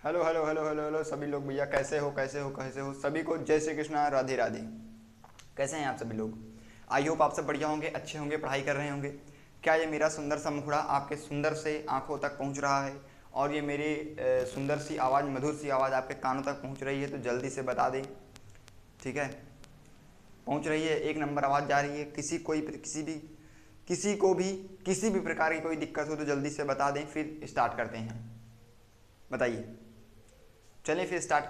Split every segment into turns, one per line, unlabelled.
Hello hello hello hello hello सभी लोग भैया, कैसे हो कैसे हो कैसे हो सभी को जय श्री कृष्णा, राधे राधे। कैसे हैं आप सभी लोग? आई होप आप सब बढ़िया होंगे, अच्छे होंगे, पढ़ाई कर रहे होंगे। क्या ये मेरा सुंदर सा मुखड़ा आपके सुंदर से आंखों तक पहुंच रहा है? और ये मेरी सुंदर सी आवाज़, मधुर सी आवाज़ आपके कानों तक पहुंच रही है तो जल्दी से बता दें। ठीक है, पहुंच रही है, एक नंबर आवाज़ जा रही है। किसी को भी किसी भी प्रकार की कोई दिक्कत हो तो जल्दी से बता दें, फिर स्टार्ट करते हैं। बताइए, चलें फिर स्टार्ट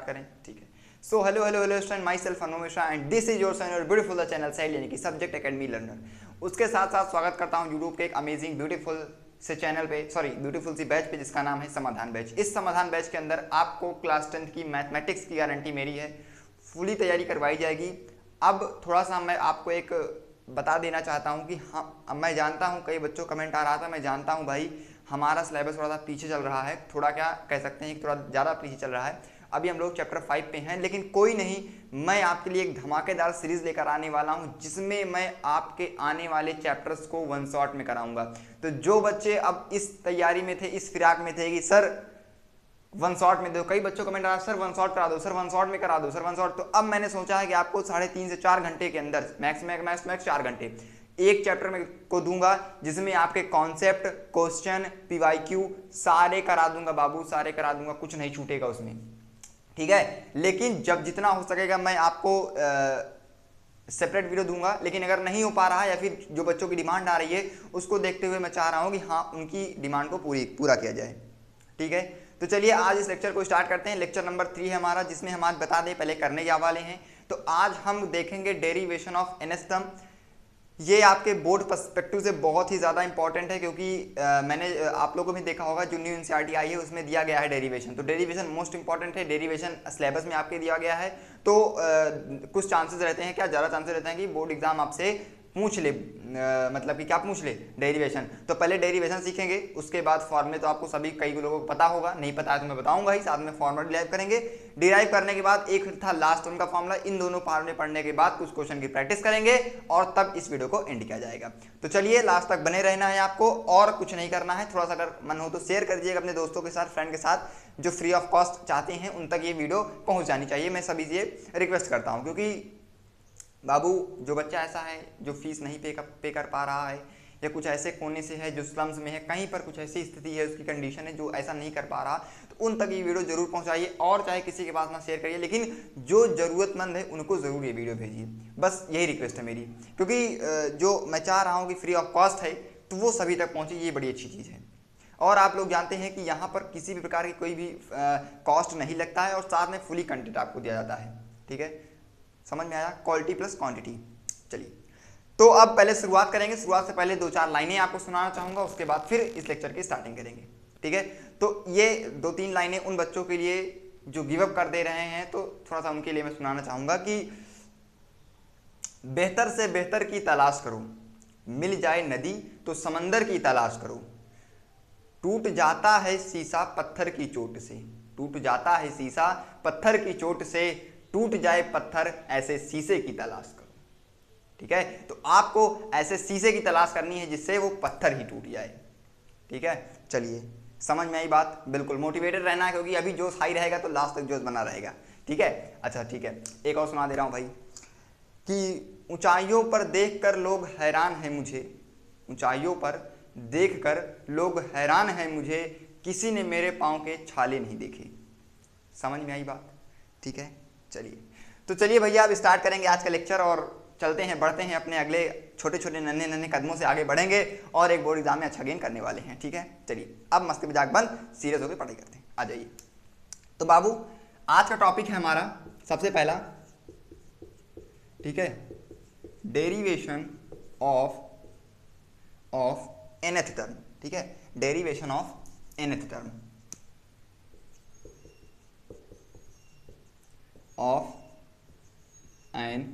करें। ठीक है। So hello hello hello student, my self Anu Mishra and this is your son your beautiful channel side, यानी कि सब्जेक्ट एकेडमी लर्नर। उसके साथ साथ स्वागत करता हूं यूट्यूब के एक अमेजिंग ब्यूटीफुल से चैनल पे, सॉरी ब्यूटीफुल सी बैच पे, जिसका नाम है समाधान बैच। इस समाधान बैच के अंदर आपको क्लास 10th की मैथमेटिक्स की गारंटी मेरी है, फुली तैयारी करवाई जाएगी। अब थोड़ा सा मैं आपको एक बता देना चाहता हूं कि हाँ, अब मैं जानता हूं कई बच्चों कमेंट आ रहा था, मैं जानता हूं भाई हमारा सिलेबस थोड़ा सा पीछे चल रहा है, थोड़ा क्या कह सकते हैं कि थोड़ा ज़्यादा पीछे चल रहा है। अभी हम लोग चैप्टर 5 पे हैं, लेकिन कोई नहीं, मैं आपके लिए एक धमाकेदार सीरीज लेकर आने वाला हूं जिसमें मैं आपके आने वाले चैप्टर्स को वन शॉट में कराऊंगा। तो जो बच्चे अब इस तैयारी में थे, इस फिराक में थे कि सर वन शॉट में दो, कई बच्चों कमेंट आ रहा है सर वन शॉट करा दो, सर वन शॉट में करा दो, सर वन शॉट। तो अब मैंने सोचा है कि आपको 3.5 से 4 घंटे के अंदर, मैक्स 4 घंटे एक चैप्टर में को दूंगा, जिसमें आपके कॉन्सेप्ट, क्वेश्चन, पीवाईक्यू सारे करा दूंगा बाबू, सारे करा दूंगा, कुछ नहीं छूटेगा उसमें। ठीक है, लेकिन जब जितना हो सकेगा मैं आपको सेपरेट वीडियो दूंगा, लेकिन अगर नहीं हो पा रहा है या फिर जो बच्चों की डिमांड आ रही है उसको देखते हुए मैं चाह रहा हूं कि हाँ, उनकी डिमांड को पूरा किया जाए। ठीक है, तो चलिए आज इस लेक्चर को स्टार्ट करते हैं। लेक्चर नंबर 3 है हमारा, जिसमें हम आज बता दें पहले करने क्या वाले हैं। तो आज हम देखेंगे डेरिवेशन ऑफ nth टर्म। ये आपके बोर्ड पर्सपेक्टिव से बहुत ही ज़्यादा इंपॉर्टेंट है, क्योंकि मैंने आप लोगों को भी देखा होगा जो न्यू एनसीईआरटी आई है उसमें दिया गया है डेरिवेशन। तो डेरिवेशन मोस्ट इंपॉर्टेंट है, डेरिवेशन सिलेबस में आपके दिया गया है। तो कुछ चांसेस रहते हैं, क्या ज़्यादा चांसेस रहते हैं कि बोर्ड एग्जाम आपसे पूछ ले, मतलब कि क्या पूछ ले, डेरिवेशन। तो पहले डेरिवेशन सीखेंगे, उसके बाद फॉर्मूले तो आपको सभी कई लोगों को पता होगा, नहीं पता है तो मैं बताऊंगा ही, साथ में फॉर्मूला डिराइव करेंगे। डिराइव करने के बाद एक था लास्ट उनका फॉर्मूला, इन दोनों फॉर्मूले पढ़ने के बाद कुछ क्वेश्चन की प्रैक्टिस करेंगे और तब इस वीडियो को एंड किया जाएगा। तो चलिए लास्ट तक बने रहना है आपको, और कुछ नहीं करना है। थोड़ा सा अगर मन हो तो शेयर कर दीजिएगा अपने दोस्तों के साथ, फ्रेंड के साथ, जो फ्री ऑफ कॉस्ट चाहते हैं उन तक ये वीडियो पहुंच जानी चाहिए। मैं सभी से रिक्वेस्ट करता हूं, क्योंकि बाबू जो बच्चा ऐसा है जो फीस नहीं पे कर पा रहा है, या कुछ ऐसे कोने से है जो स्लम्स में है, कहीं पर कुछ ऐसी स्थिति है, उसकी कंडीशन है जो ऐसा नहीं कर पा रहा, तो उन तक ये वीडियो जरूर पहुंचाइए। और चाहे किसी के पास ना शेयर करिए, लेकिन जो ज़रूरतमंद है उनको ज़रूर ये वीडियो भेजिए। बस यही रिक्वेस्ट है मेरी, क्योंकि जो मैं चाह रहा हूँ कि फ्री ऑफ कॉस्ट है तो वो सभी तक पहुँचे, ये बड़ी अच्छी चीज़ है। और आप लोग जानते हैं कि यहाँ पर किसी भी प्रकार की कोई भी कॉस्ट नहीं लगता है, और साथ में फुली कंटेंट आपको दिया जाता है। ठीक है, समझ में आया, क्वालिटी प्लस क्वांटिटी। चलिए, तो अब पहले शुरुआत करेंगे। शुरुआत से पहले 2-4 लाइनें आपको सुनाना चाहूंगा, उसके बाद फिर इस लेक्चर की स्टार्टिंग करेंगे। ठीक है, तो ये 2-3 लाइनें उन बच्चों के लिए जो गिव अप कर दे रहे हैं, तो थोड़ा सा उनके लिए मैं सुनाना चाहूंगा कि बेहतर से बेहतर की तलाश करो, मिल जाए नदी तो समंदर की तलाश करो, टूट जाता है शीशा पत्थर की चोट से, टूट जाता है शीशा पत्थर की चोट से, टूट जाए पत्थर ऐसे शीशे की तलाश करो। ठीक है, तो आपको ऐसे शीशे की तलाश करनी है जिससे वो पत्थर ही टूट जाए। ठीक है, चलिए समझ में आई बात। बिल्कुल मोटिवेटेड रहना है, क्योंकि अभी जोश हाई रहेगा तो लास्ट तक जोश बना रहेगा। ठीक है, अच्छा ठीक है, एक और सुना दे रहा हूं भाई कि ऊंचाइयों पर देखकर लोग हैरान हैं मुझे, ऊंचाइयों पर देखकर लोग हैरान हैं मुझे, किसी ने मेरे पांव के छाले नहीं देखे। समझ में आई बात? ठीक है, चलिए तो चलिए भैया अब स्टार्ट करेंगे आज का लेक्चर, और चलते हैं, बढ़ते हैं अपने अगले छोटे छोटे नन्हे नन्हे कदमों से आगे बढ़ेंगे, और एक बोर्ड एग्जाम में अच्छा गेन करने वाले हैं। ठीक है, चलिए अब मस्ती मजाक बंद, सीरियस होकर पढ़ाई करते हैं, आ जाइए। तो बाबू आज का टॉपिक है हमारा सबसे पहला, ठीक है, डेरिवेशन ऑफ nth टर्म। ठीक है, derivation of nth term of an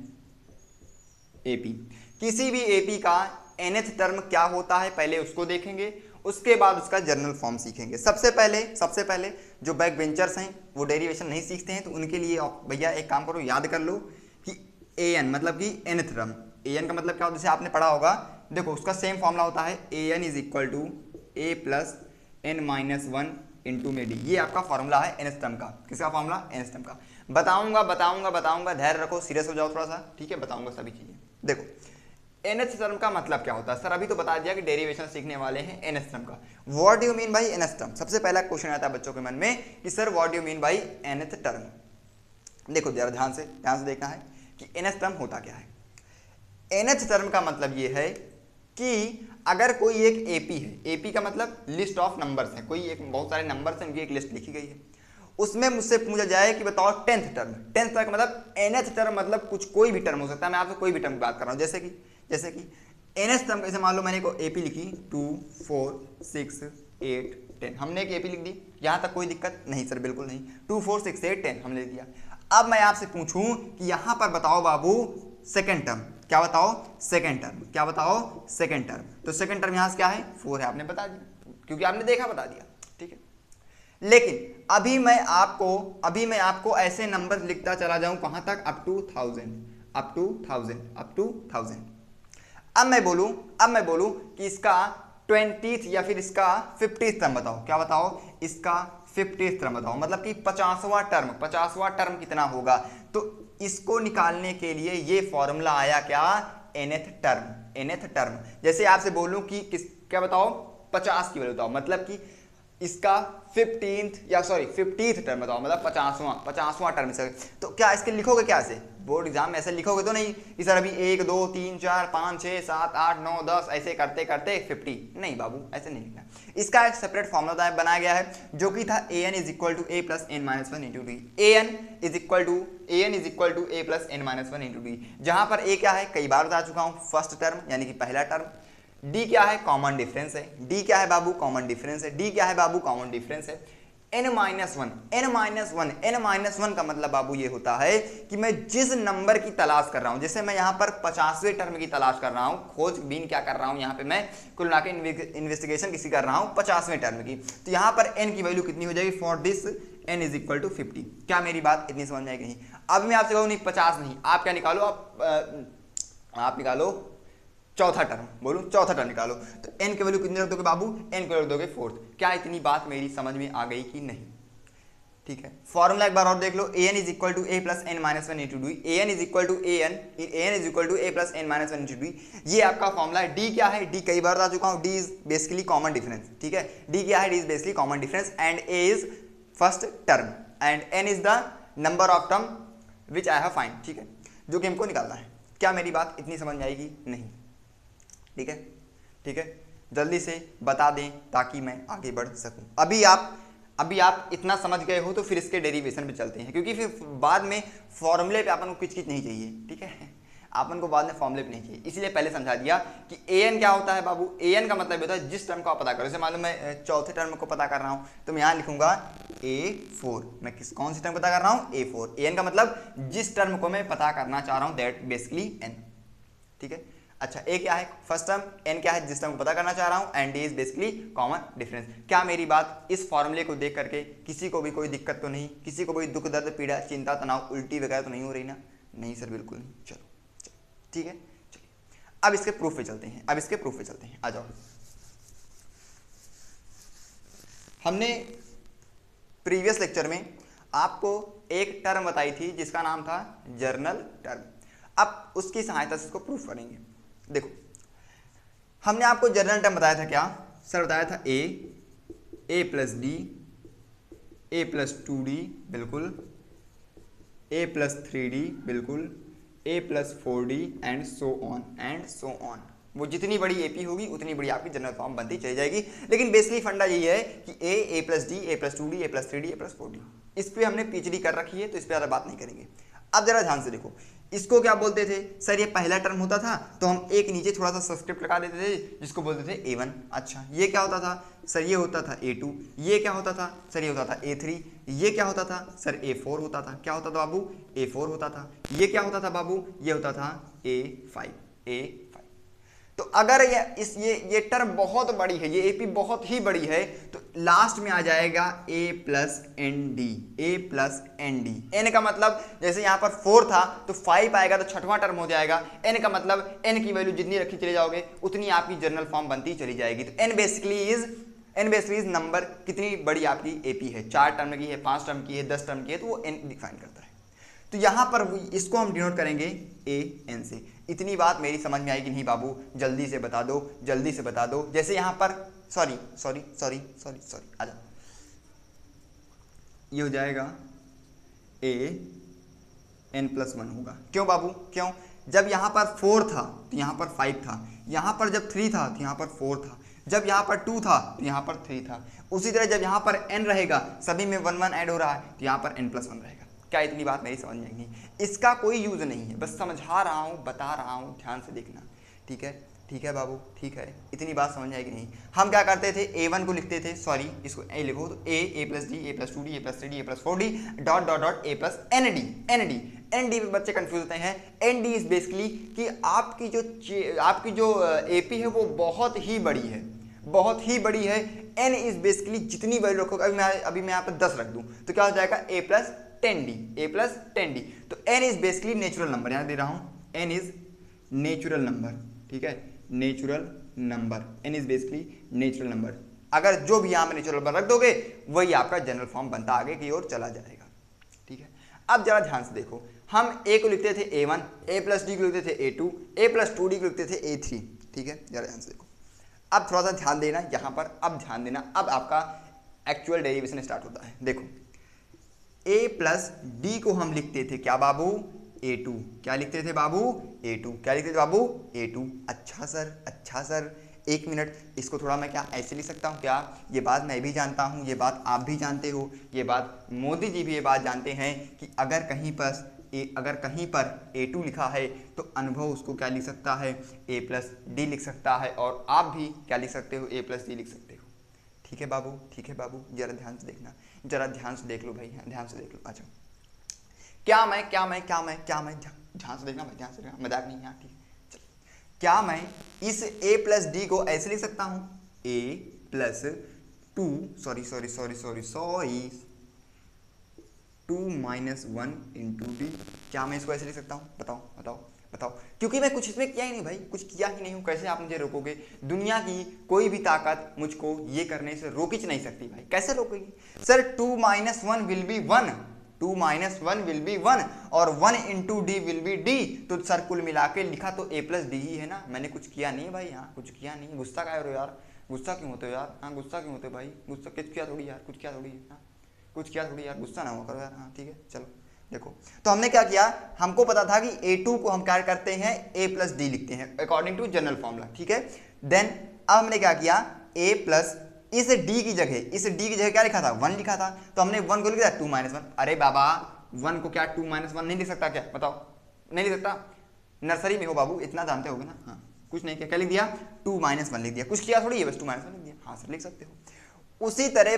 AP. किसी भी एपी का nth टर्म क्या होता है पहले उसको देखेंगे, उसके बाद उसका जनरल फॉर्म सीखेंगे। सबसे पहले जो बैक बेंचर्स हैं वो डेरिवेशन नहीं सीखते हैं, तो उनके लिए भैया एक काम करो, याद कर लो कि an मतलब कि nth टर्म, an का मतलब क्या होता है, जैसे आपने पढ़ा होगा, देखो उसका सेम फॉर्मूला होता है an is equal to a plus n-1 into में डी, ये आपका फॉर्मूला है nth टर्म का। किसका फॉर्मूला? nth टर्म का। बताऊंगा, धैर्य रखो, सीरियस हो जाओ थोड़ा सा, ठीक है, बताऊंगा सभी चीजें। देखो nth टर्म का मतलब क्या होता है सर, अभी तो बता दिया कि डेरिवेशन सीखने वाले हैं nth टर्म का। What do you mean by nth term? सबसे पहला क्वेश्चन आता है बच्चों के मन में कि sir what do you mean by nth term. देखो जरा ध्यान से देखना है कि nth टर्म होता क्या है। nth टर्म का मतलब ये है कि अगर कोई एक एपी है, एपी का मतलब लिस्ट ऑफ नंबर्स है, कोई एक बहुत सारे नंबर्स हैं, उनकी एक लिस्ट लिखी गई है, उसमें मुझसे पूछा जाए कि बताओ 10th टर्म। 10th टर्म मतलब nth टर्म मतलब कुछ कोई भी टर्म हो सकता है, मैं आपसे कोई भी टर्म की बात कर रहा हूँ, जैसे कि nth टर्म कैसे, मान लो मैंने को एपी लिखी 2 4 6 8 10, हमने एक एपी लिख दी, यहाँ तक कोई दिक्कत नहीं सर, बिल्कुल नहीं। 2 4 6 8 10 हमने लिख दिया। अब मैं आपसे पूछूं कि यहाँ पर बताओ बाबू सेकेंड टर्म, क्या बताओ? Second term. क्या बताओ? Second term. तो सेकेंड टर्म यहाँ से क्या है? 4 है, आपने बता दिया क्योंकि आपने देखा, बता दिया, ठीक है। लेकिन अभी मैं आपको ऐसे नंबर लिखता चला जाऊं कहां तक? Up to 1000। अब मैं बोलूं कि इसका 20th या फिर इसका 50th टर्म बताओ। क्या बताओ? इसका 50th टर्म बताओ, मतलब कि 50वां टर्म कितना होगा? तो इसको निकालने के लिए ये फॉर्मूला आया क्या? nth term. जैसे आपसे बोलूं कि क्या बताओ? 50 की वैल्यू बताओ, मतलब कि इसका 50th टर्म बताओ, मतलब 50वां टर्म। तो क्या इसके लिखोगे क्या ऐसे? बोर्ड एग्जाम में ऐसे लिखोगे तो नहीं कि सर अभी 1 2 3 4 5 6 7 8 9 10 ऐसे करते करते 50, नहीं बाबू, ऐसे नहीं लिखना। इसका एक सेपरेट फॉर्मूला बनाया गया है जो कि था an is equal to a plus n minus 1 into d. an is equal to a plus n minus 1 into d, जहां पर a क्या है कई बार बता चुका हूं, फर्स्ट टर्म यानी कि पहला टर्म। d क्या है? कॉमन डिफरेंस है। d क्या है बाबू? कॉमन डिफरेंस है। d क्या है बाबू? कॉमन डिफरेंस है। n माइनस वन का मतलब बाबू ये होता है कि मैं जिस नंबर की तलाश कर रहा हूं, जैसे मैं यहां पर 50वें टर्म की तलाश कर रहा हूं, खोजबीन क्या कर रहा हूं, यहां पे मैं कुल मिला के इन्वेस्टिगेशन किसी कर रहा हूं 50वें टर्म की, तो यहां पर n की वैल्यू कितनी हो जाएगी? For this n is equal to 50। क्या मेरी बात इतनी समझ में आएगी? नहीं। अब मैं आपसे कहूं नहीं 50 नहीं, आप क्या निकालो? आप निकालो चौथा टर्म, बोलूं चौथा टर्म निकालो, तो n की वैल्यू कितनी रख दोगे बाबू? n की वैल्यू दोगे 4th। क्या इतनी बात मेरी समझ में आ गई कि नहीं? ठीक है, फॉर्मूला एक बार और देख लो, an is equal to a plus n minus 1 into d. an is equal to a plus n minus 1 into D, ये आपका फॉर्मूला है। d क्या है? d कई बार बता चुका हूं, d is basically common difference, ठीक है। d क्या है? d is basically common difference and a is first term and n is the number of term which I have find, ठीक है, जो कि हमको निकालना है। क्या मेरी बात इतनी समझ में आएगी? नहीं। ठीक है, ठीक है, जल्दी से बता दें ताकि मैं आगे बढ़ सकूं। अभी आप इतना समझ गए हो तो फिर इसके डेरिवेशन पे चलते हैं, क्योंकि फिर बाद में फॉर्मूले पे अपन को किच नहीं चाहिए, ठीक है, अपन को बाद में फॉर्मूले पे नहीं चाहिए, इसलिए पहले समझा दिया कि an क्या होता है बाबू? an का मतलब होता है जिस टर्म को आप पता करो। जैसे मालूम मैं चौथे टर्म को पता कर रहा हूँ तो मैं यहाँ लिखूंगा a4, मैं कौन सी टर्म पता कर रहा हूँ? a4। an का मतलब जिस टर्म को मैं पता करना चाह रहा हूँ, दैट बेसिकली n, ठीक है। अच्छा, a क्या है? First term. n क्या है? जिस टर्म को पता करना चाह रहा हूं, and d is basically common difference. क्या मेरी बात इस फॉर्मूले को देख करके किसी को भी कोई दिक्कत तो नहीं? किसी को कोई दुख दर्द पीड़ा चिंता तनाव उल्टी वगैरह तो नहीं हो रही ना? नहीं सर, बिल्कुल नहीं। चलो ठीक है, चलिए अब इसके प्रूफ पे चलते हैं। आ जाओ। हमने प्रीवियस लेक्चर में आपको एक टर्म बताई थी जिसका नाम था जर्नल टर्म। अब उसकी सहायता से इसको प्रूफ करेंगे। देखो, हमने आपको जर्नल टर्म बताया था, क्या सर बताया था? a plus d, a plus 2d बिल्कुल, a प्लस 3d बिल्कुल, a plus 4d and so on. वो जितनी बड़ी एपी होगी उतनी बड़ी आपकी जनरल फॉर्म बनती चली जाएगी। लेकिन बेसिकली फंडा यही है कि a plus d, a plus 2d, a plus 3d, a plus 4d, इस पर हमने पीएचडी कर रखी है तो इस पर ज़्यादा बात नहीं करेंगे। अब जरा ध्यान से देखो, इसको क्या बोलते थे सर? ये पहला टर्म होता था तो हम एक नीचे थोड़ा सा सब्सक्रिप्ट लगा देते थे जिसको बोलते थे a1। अच्छा, ये क्या होता था सर? ये होता था a2। ये क्या होता था सर? ये होता था a3। ये क्या होता था सर? a4 होता था। क्या होता था बाबू? a4 होता था। ये क्या होता था बाबू? ये होता था a5। तो अगर ये टर्म बहुत बड़ी है, ये एपी बहुत ही बड़ी है, तो लास्ट में आ जाएगा a plus n d. n का मतलब जैसे यहाँ पर 4 था तो 5 आएगा तो छठवां टर्म हो जाएगा। n का मतलब n की वैल्यू जितनी रखी चले जाओगे उतनी आपकी जनरल फॉर्म बनती चली जाएगी। तो n basically is an base series number कितनी बड़ी आपकी एपी है, 4 टर्म की है, 5 टर्म की है, 10 टर्म की है, तो वो एन डिफाइन करता है। तो यहाँ पर इसको हम डिनोट करेंगे ए एन से। इतनी बात मेरी समझ में आएगी नहीं बाबू, जल्दी से बता दो, जल्दी से बता दो। जैसे यहाँ पर sorry sorry sorry sorry sorry आ जाओ, ये हो जाएगा ए एन प्लस 1 होगा। क्यों बाबू क्यों? जब यहाँ पर 4 था तो यहाँ पर 5 था, यहाँ पर जब 3 था तो यहाँ पर 4 था, जब यहाँ पर 2 था तो यहाँ पर 3 था। उसी तरह जब यहाँ पर n रहेगा, सभी में 1 1 ऐड हो रहा है, तो यहाँ पर n प्लस 1 रहेगा। क्या इतनी बात मेरी समझ में आएगी? इसका कोई यूज़ नहीं है, बस समझा रहा हूँ, बता रहा हूँ, ध्यान से देखना। ठीक है, ठीक है बाबू, ठीक है, इतनी बात समझ में आएगी नहीं। हम क्या करते थे, a1 को लिखते थे, सॉरी इसको ए लिखो, तो a plus d, a plus 2d, a plus 3d, a plus 4d dot dot dot a plus nd। N d पे बच्चे कंफ्यूज होते हैं। एन डी इज बेसिकली कि आपकी जो एपी है वो बहुत ही बड़ी है, बहुत ही बड़ी है। एन इज बेसिकली जितनी वैल्यू रखोगे, अभी मैं यहाँ पर 10 रख दूं तो क्या हो जाएगा, a plus 10d, a plus 10d। तो n is basically natural number, यहाँ दे रहा हूँ, n इज नेचुरल नंबर। ठीक है, natural number, n is basically natural number. अगर जो भी यहाँ में नेचुरल नंबर रख दोगे वही आपका जनरल फॉर्म बनता आगे की ओर चला जाएगा। ठीक है, अब जरा ध्यान से देखो, हम a को लिखते थे a1, a प्लस डी को लिखते थे a2, a प्लस 2d को लिखते थे a3। ठीक है, जरा ध्यान से देखो, अब थोड़ा सा ध्यान देना यहाँ पर, अब ध्यान देना, अब आपका एक्चुअल डेरिवेशन स्टार्ट होता है। देखो a प्लस डी को हम लिखते थे क्या बाबू, a2। क्या लिखते थे बाबू, a2। क्या लिखते थे बाबू, a2। अच्छा सर, अच्छा सर, एक मिनट, इसको थोड़ा मैं क्या ऐसे लिख सकता हूँ क्या? ये बात मैं भी जानता हूँ, ये बात आप भी जानते हो, ये बात मोदी जी भी ये बात जानते हैं कि अगर कहीं पर a2 लिखा है तो अनुभव उसको क्या लिख सकता है, a प्लस डी लिख सकता है, और आप भी क्या लिख सकते हो, a प्लस डी लिख सकते हो। ठीक है बाबू, ठीक है बाबू, जरा ध्यान से देखना, जरा ध्यान से देख लो भाई, ध्यान से देख लो। अच्छा, क्या मैं ध्यान से देखना भाई, ध्यान से देखना, मजाक नहीं है। ठीक है, क्या मैं इस a प्लस डी को ऐसे लिख सकता हूँ, a प्लस 2 2 माइनस 1 इंटू डी। क्या मैं इसको ऐसे लिख सकता हूँ? बताओ बताओ बताओ, क्योंकि मैं कुछ इसमें किया ही नहीं भाई, कुछ किया ही नहीं हूँ। कैसे आप मुझे रोकोगे? दुनिया की कोई भी ताकत मुझको ये करने से रोक ही नहीं सकती भाई। कैसे रोकेगी सर? 2 माइनस 1 विल बी 1, 2 माइनस 1 विल बी 1 और 1 into d will be d. तो सर कुल मिला के लिखा तो a प्लस डी ही है ना, मैंने कुछ किया नहीं भाई, यहाँ कुछ किया नहीं। गुस्सा क्या हो यार, गुस्सा क्यों होते हो यार? हाँ, गुस्सा क्यों होते भाई? गुस्सा कुछ किया थोड़ी यार, कुछ किया थोड़ी, हाँ कुछ किया थोड़ी यार, गुस्सा ना हो करो यार। हाँ ठीक है, चलो देखो, तो हमने क्या किया, हमको पता था कि a2 को हम क्या करते हैं, a प्लस डी लिखते हैं अकॉर्डिंग टू जनरल फॉर्मूला। ठीक है, देन अब हमने क्या किया, a प्लस इस d की जगह क्या लिखा था, 1 लिखा था, तो हमने 1 को लिखा 2 माइनस 1। अरे बाबा 1 को क्या 2 माइनस 1 नहीं लिख सकता क्या? बताओ, नहीं लिख सकता? नर्सरी में हो बाबू, इतना जानते होगे ना। हाँ, कुछ नहीं किया, क्या लिख दिया, 2 माइनस 1 लिख दिया, कुछ किया थोड़ी है, बस 2 माइनस 1 लिख दिया। हाँ सर लिख सकते हो। उसी तरह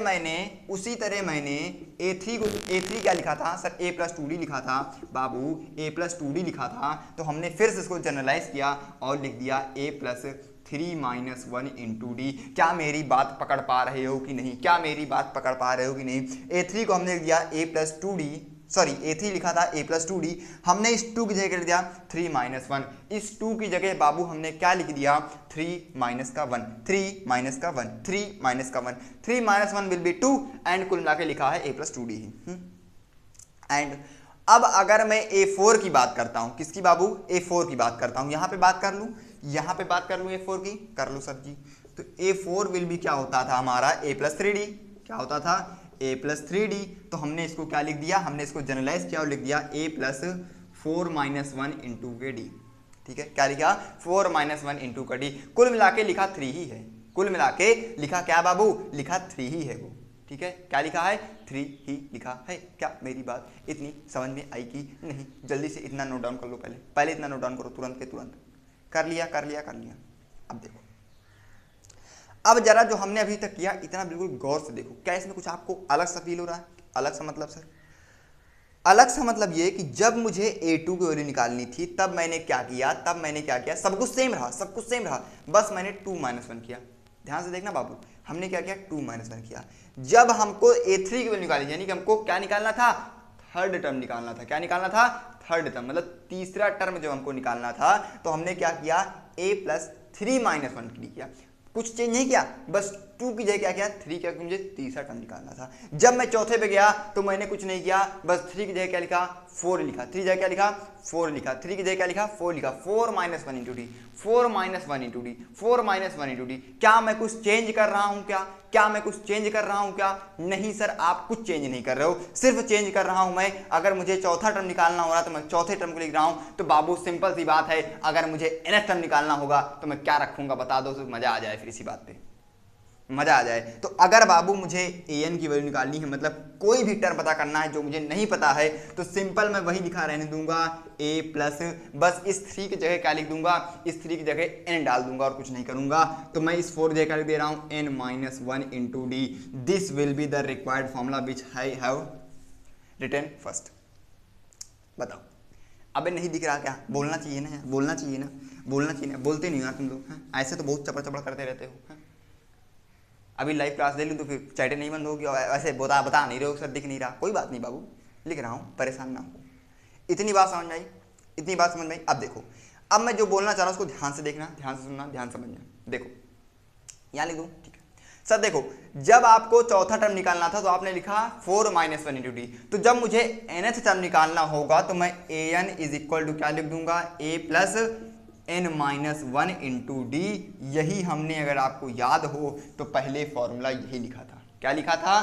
मैंने a3 क्या लिखा था सर, a प्लस 2d लिखा था बाबू, a प्लस 2d लिखा था, तो हमने फिर से इसको जनरलाइज किया और लिख दिया a plus 3 minus 1 into d. क्या मेरी बात पकड़ पा रहे हो कि नहीं? क्या मेरी बात पकड़ पा रहे हो कि नहीं? a3 को हमने लिख दिया a plus 2d, sorry a3 लिखा था a प्लस 2d, हमने इस 2 की जगह लिख दिया 3 माइनस 1। इस 2 की जगह बाबू हमने क्या लिख दिया, 3 माइनस का 1, 3 माइनस का 1, 3 माइनस का 1, 3 माइनस 1 विल बी 2 एंड कुल मिला के लिखा है a plus 2d he. And अब अगर मैं a4 की बात करता हूँ, किसकी बाबू, a4 की बात करता हूँ, यहाँ पे बात कर लूँ, यहाँ पे बात कर लूँ a4 की, कर लूँ सर जी। तो a4 विल भी क्या होता था हमारा, a प्लस 3d, क्या होता था, a प्लस 3d। तो हमने इसको क्या लिख दिया, हमने इसको जनरलाइज किया और लिख दिया a प्लस 4 माइनस 1 इंटू के डी। ठीक है, क्या लिखा, 4 माइनस 1 इंटू का डी। कुल मिला के लिखा 3 ही है, कुल मिला के लिखा क्या बाबू, लिखा 3 ही है वो। ठीक है, क्या लिखा है, 3 ही लिखा है। क्या मेरी बात इतनी समझ में आई कि नहीं? जल्दी से इतना नोट डाउन कर लो, पहले इतना नोट डाउन करो, तुरंत के तुरंत। कर लिया। अब देखो, अब जरा जो हमने अभी तक किया इतना बिल्कुल गौर से देखो, क्या इसमें कुछ आपको अलग सा फील हो रहा है? अलग सा मतलब सर, अलग सा मतलब ये कि जब मुझे a2 की वैल्यू निकालनी थी तब मैंने क्या किया, सब कुछ सेम रहा, बस मैंने 2 माइनस 1 किया। ध्यान से देखना बाबू, हमने क्या किया, 2 माइनस 1 किया। जब हमको a3 की वैल्यू निकाली, यानी कि हमको क्या निकालना था, थर्ड टर्म निकालना था। क्या निकालना था, थर्ड टर्म, मतलब तीसरा टर्म जब हमको निकालना था, तो हमने क्या किया, a प्लस 3 माइनस 1 किया, कुछ चेंज नहीं किया, बस टू की जगह क्या किया, थ्री किया, क्योंकि मुझे तीसरा टर्म निकालना था। जब मैं चौथे पे गया तो मैंने कुछ नहीं किया, बस थ्री की जगह क्या लिखा, फोर लिखा, थ्री की जगह क्या लिखा, फोर लिखा, थ्री की जगह क्या लिखा, फोर लिखा, four minus one into D, four minus one into D, four minus one into d. क्या मैं कुछ चेंज कर रहा हूं क्या मैं कुछ चेंज कर रहा हूं क्या? नहीं सर, आप कुछ चेंज नहीं कर रहे हो, सिर्फ चेंज कर रहा हूं मैं, अगर मुझे चौथा टर्म निकालना हो रहा तो मैं चौथे टर्म को लिख रहा हूं। तो बाबू सिंपल सी बात है, अगर मुझे nth टर्म निकालना होगा तो मैं क्या रखूंगा बता दो, तो मजा आ जाए, फिर इसी बात पे मजा आ जाए। तो अगर बाबू मुझे an की वैल्यू निकालनी है, मतलब कोई भी टर्म पता करना है जो मुझे नहीं पता है, तो सिंपल मैं वही लिखा रहने दूंगा a प्लस, बस इस 3 की जगह क्या लिख दूंगा, इस 3 की जगह n डाल दूंगा और कुछ नहीं करूंगा। तो मैं इस 4 की जगह लिख दे रहा हूं n minus one into d, this will be the required formula which I have written first. बताओ, अबे नहीं दिख रहा क्या? बोलना चाहिए ना, बोलना चाहिए ना, बोलना चाहिए ना, बोलते नहीं यार तुम लोग, ऐसे तो बहुत चपड़ चपड़ करते रहते हो। अभी लाइव क्लास ले लूँ तो फिर चैटें नहीं बंद होगी, और ऐसे बता नहीं रहे हो सर, दिख नहीं रहा, कोई बात नहीं बाबू, लिख रहा हूँ, परेशान ना हो। इतनी बात समझ में आई, इतनी बात समझ में आई। अब देखो, अब मैं जो बोलना चाह रहा हूँ उसको ध्यान से देखना, ध्यान से सुनना, ध्यान समझना। देखो यहाँ लिख दूँ, ठीक है सर। देखो, जब आपको चौथा टर्म निकालना था तो आपने लिखा 4 माइनस वन इंटू डी, तो जब मुझे nth टर्म निकालना होगा तो मैं an इज इक्वल टू क्या लिख दूंगा, a plus n minus one into D. यही हमने, अगर आपको याद हो तो पहले फॉर्मूला यही लिखा था। क्या लिखा था?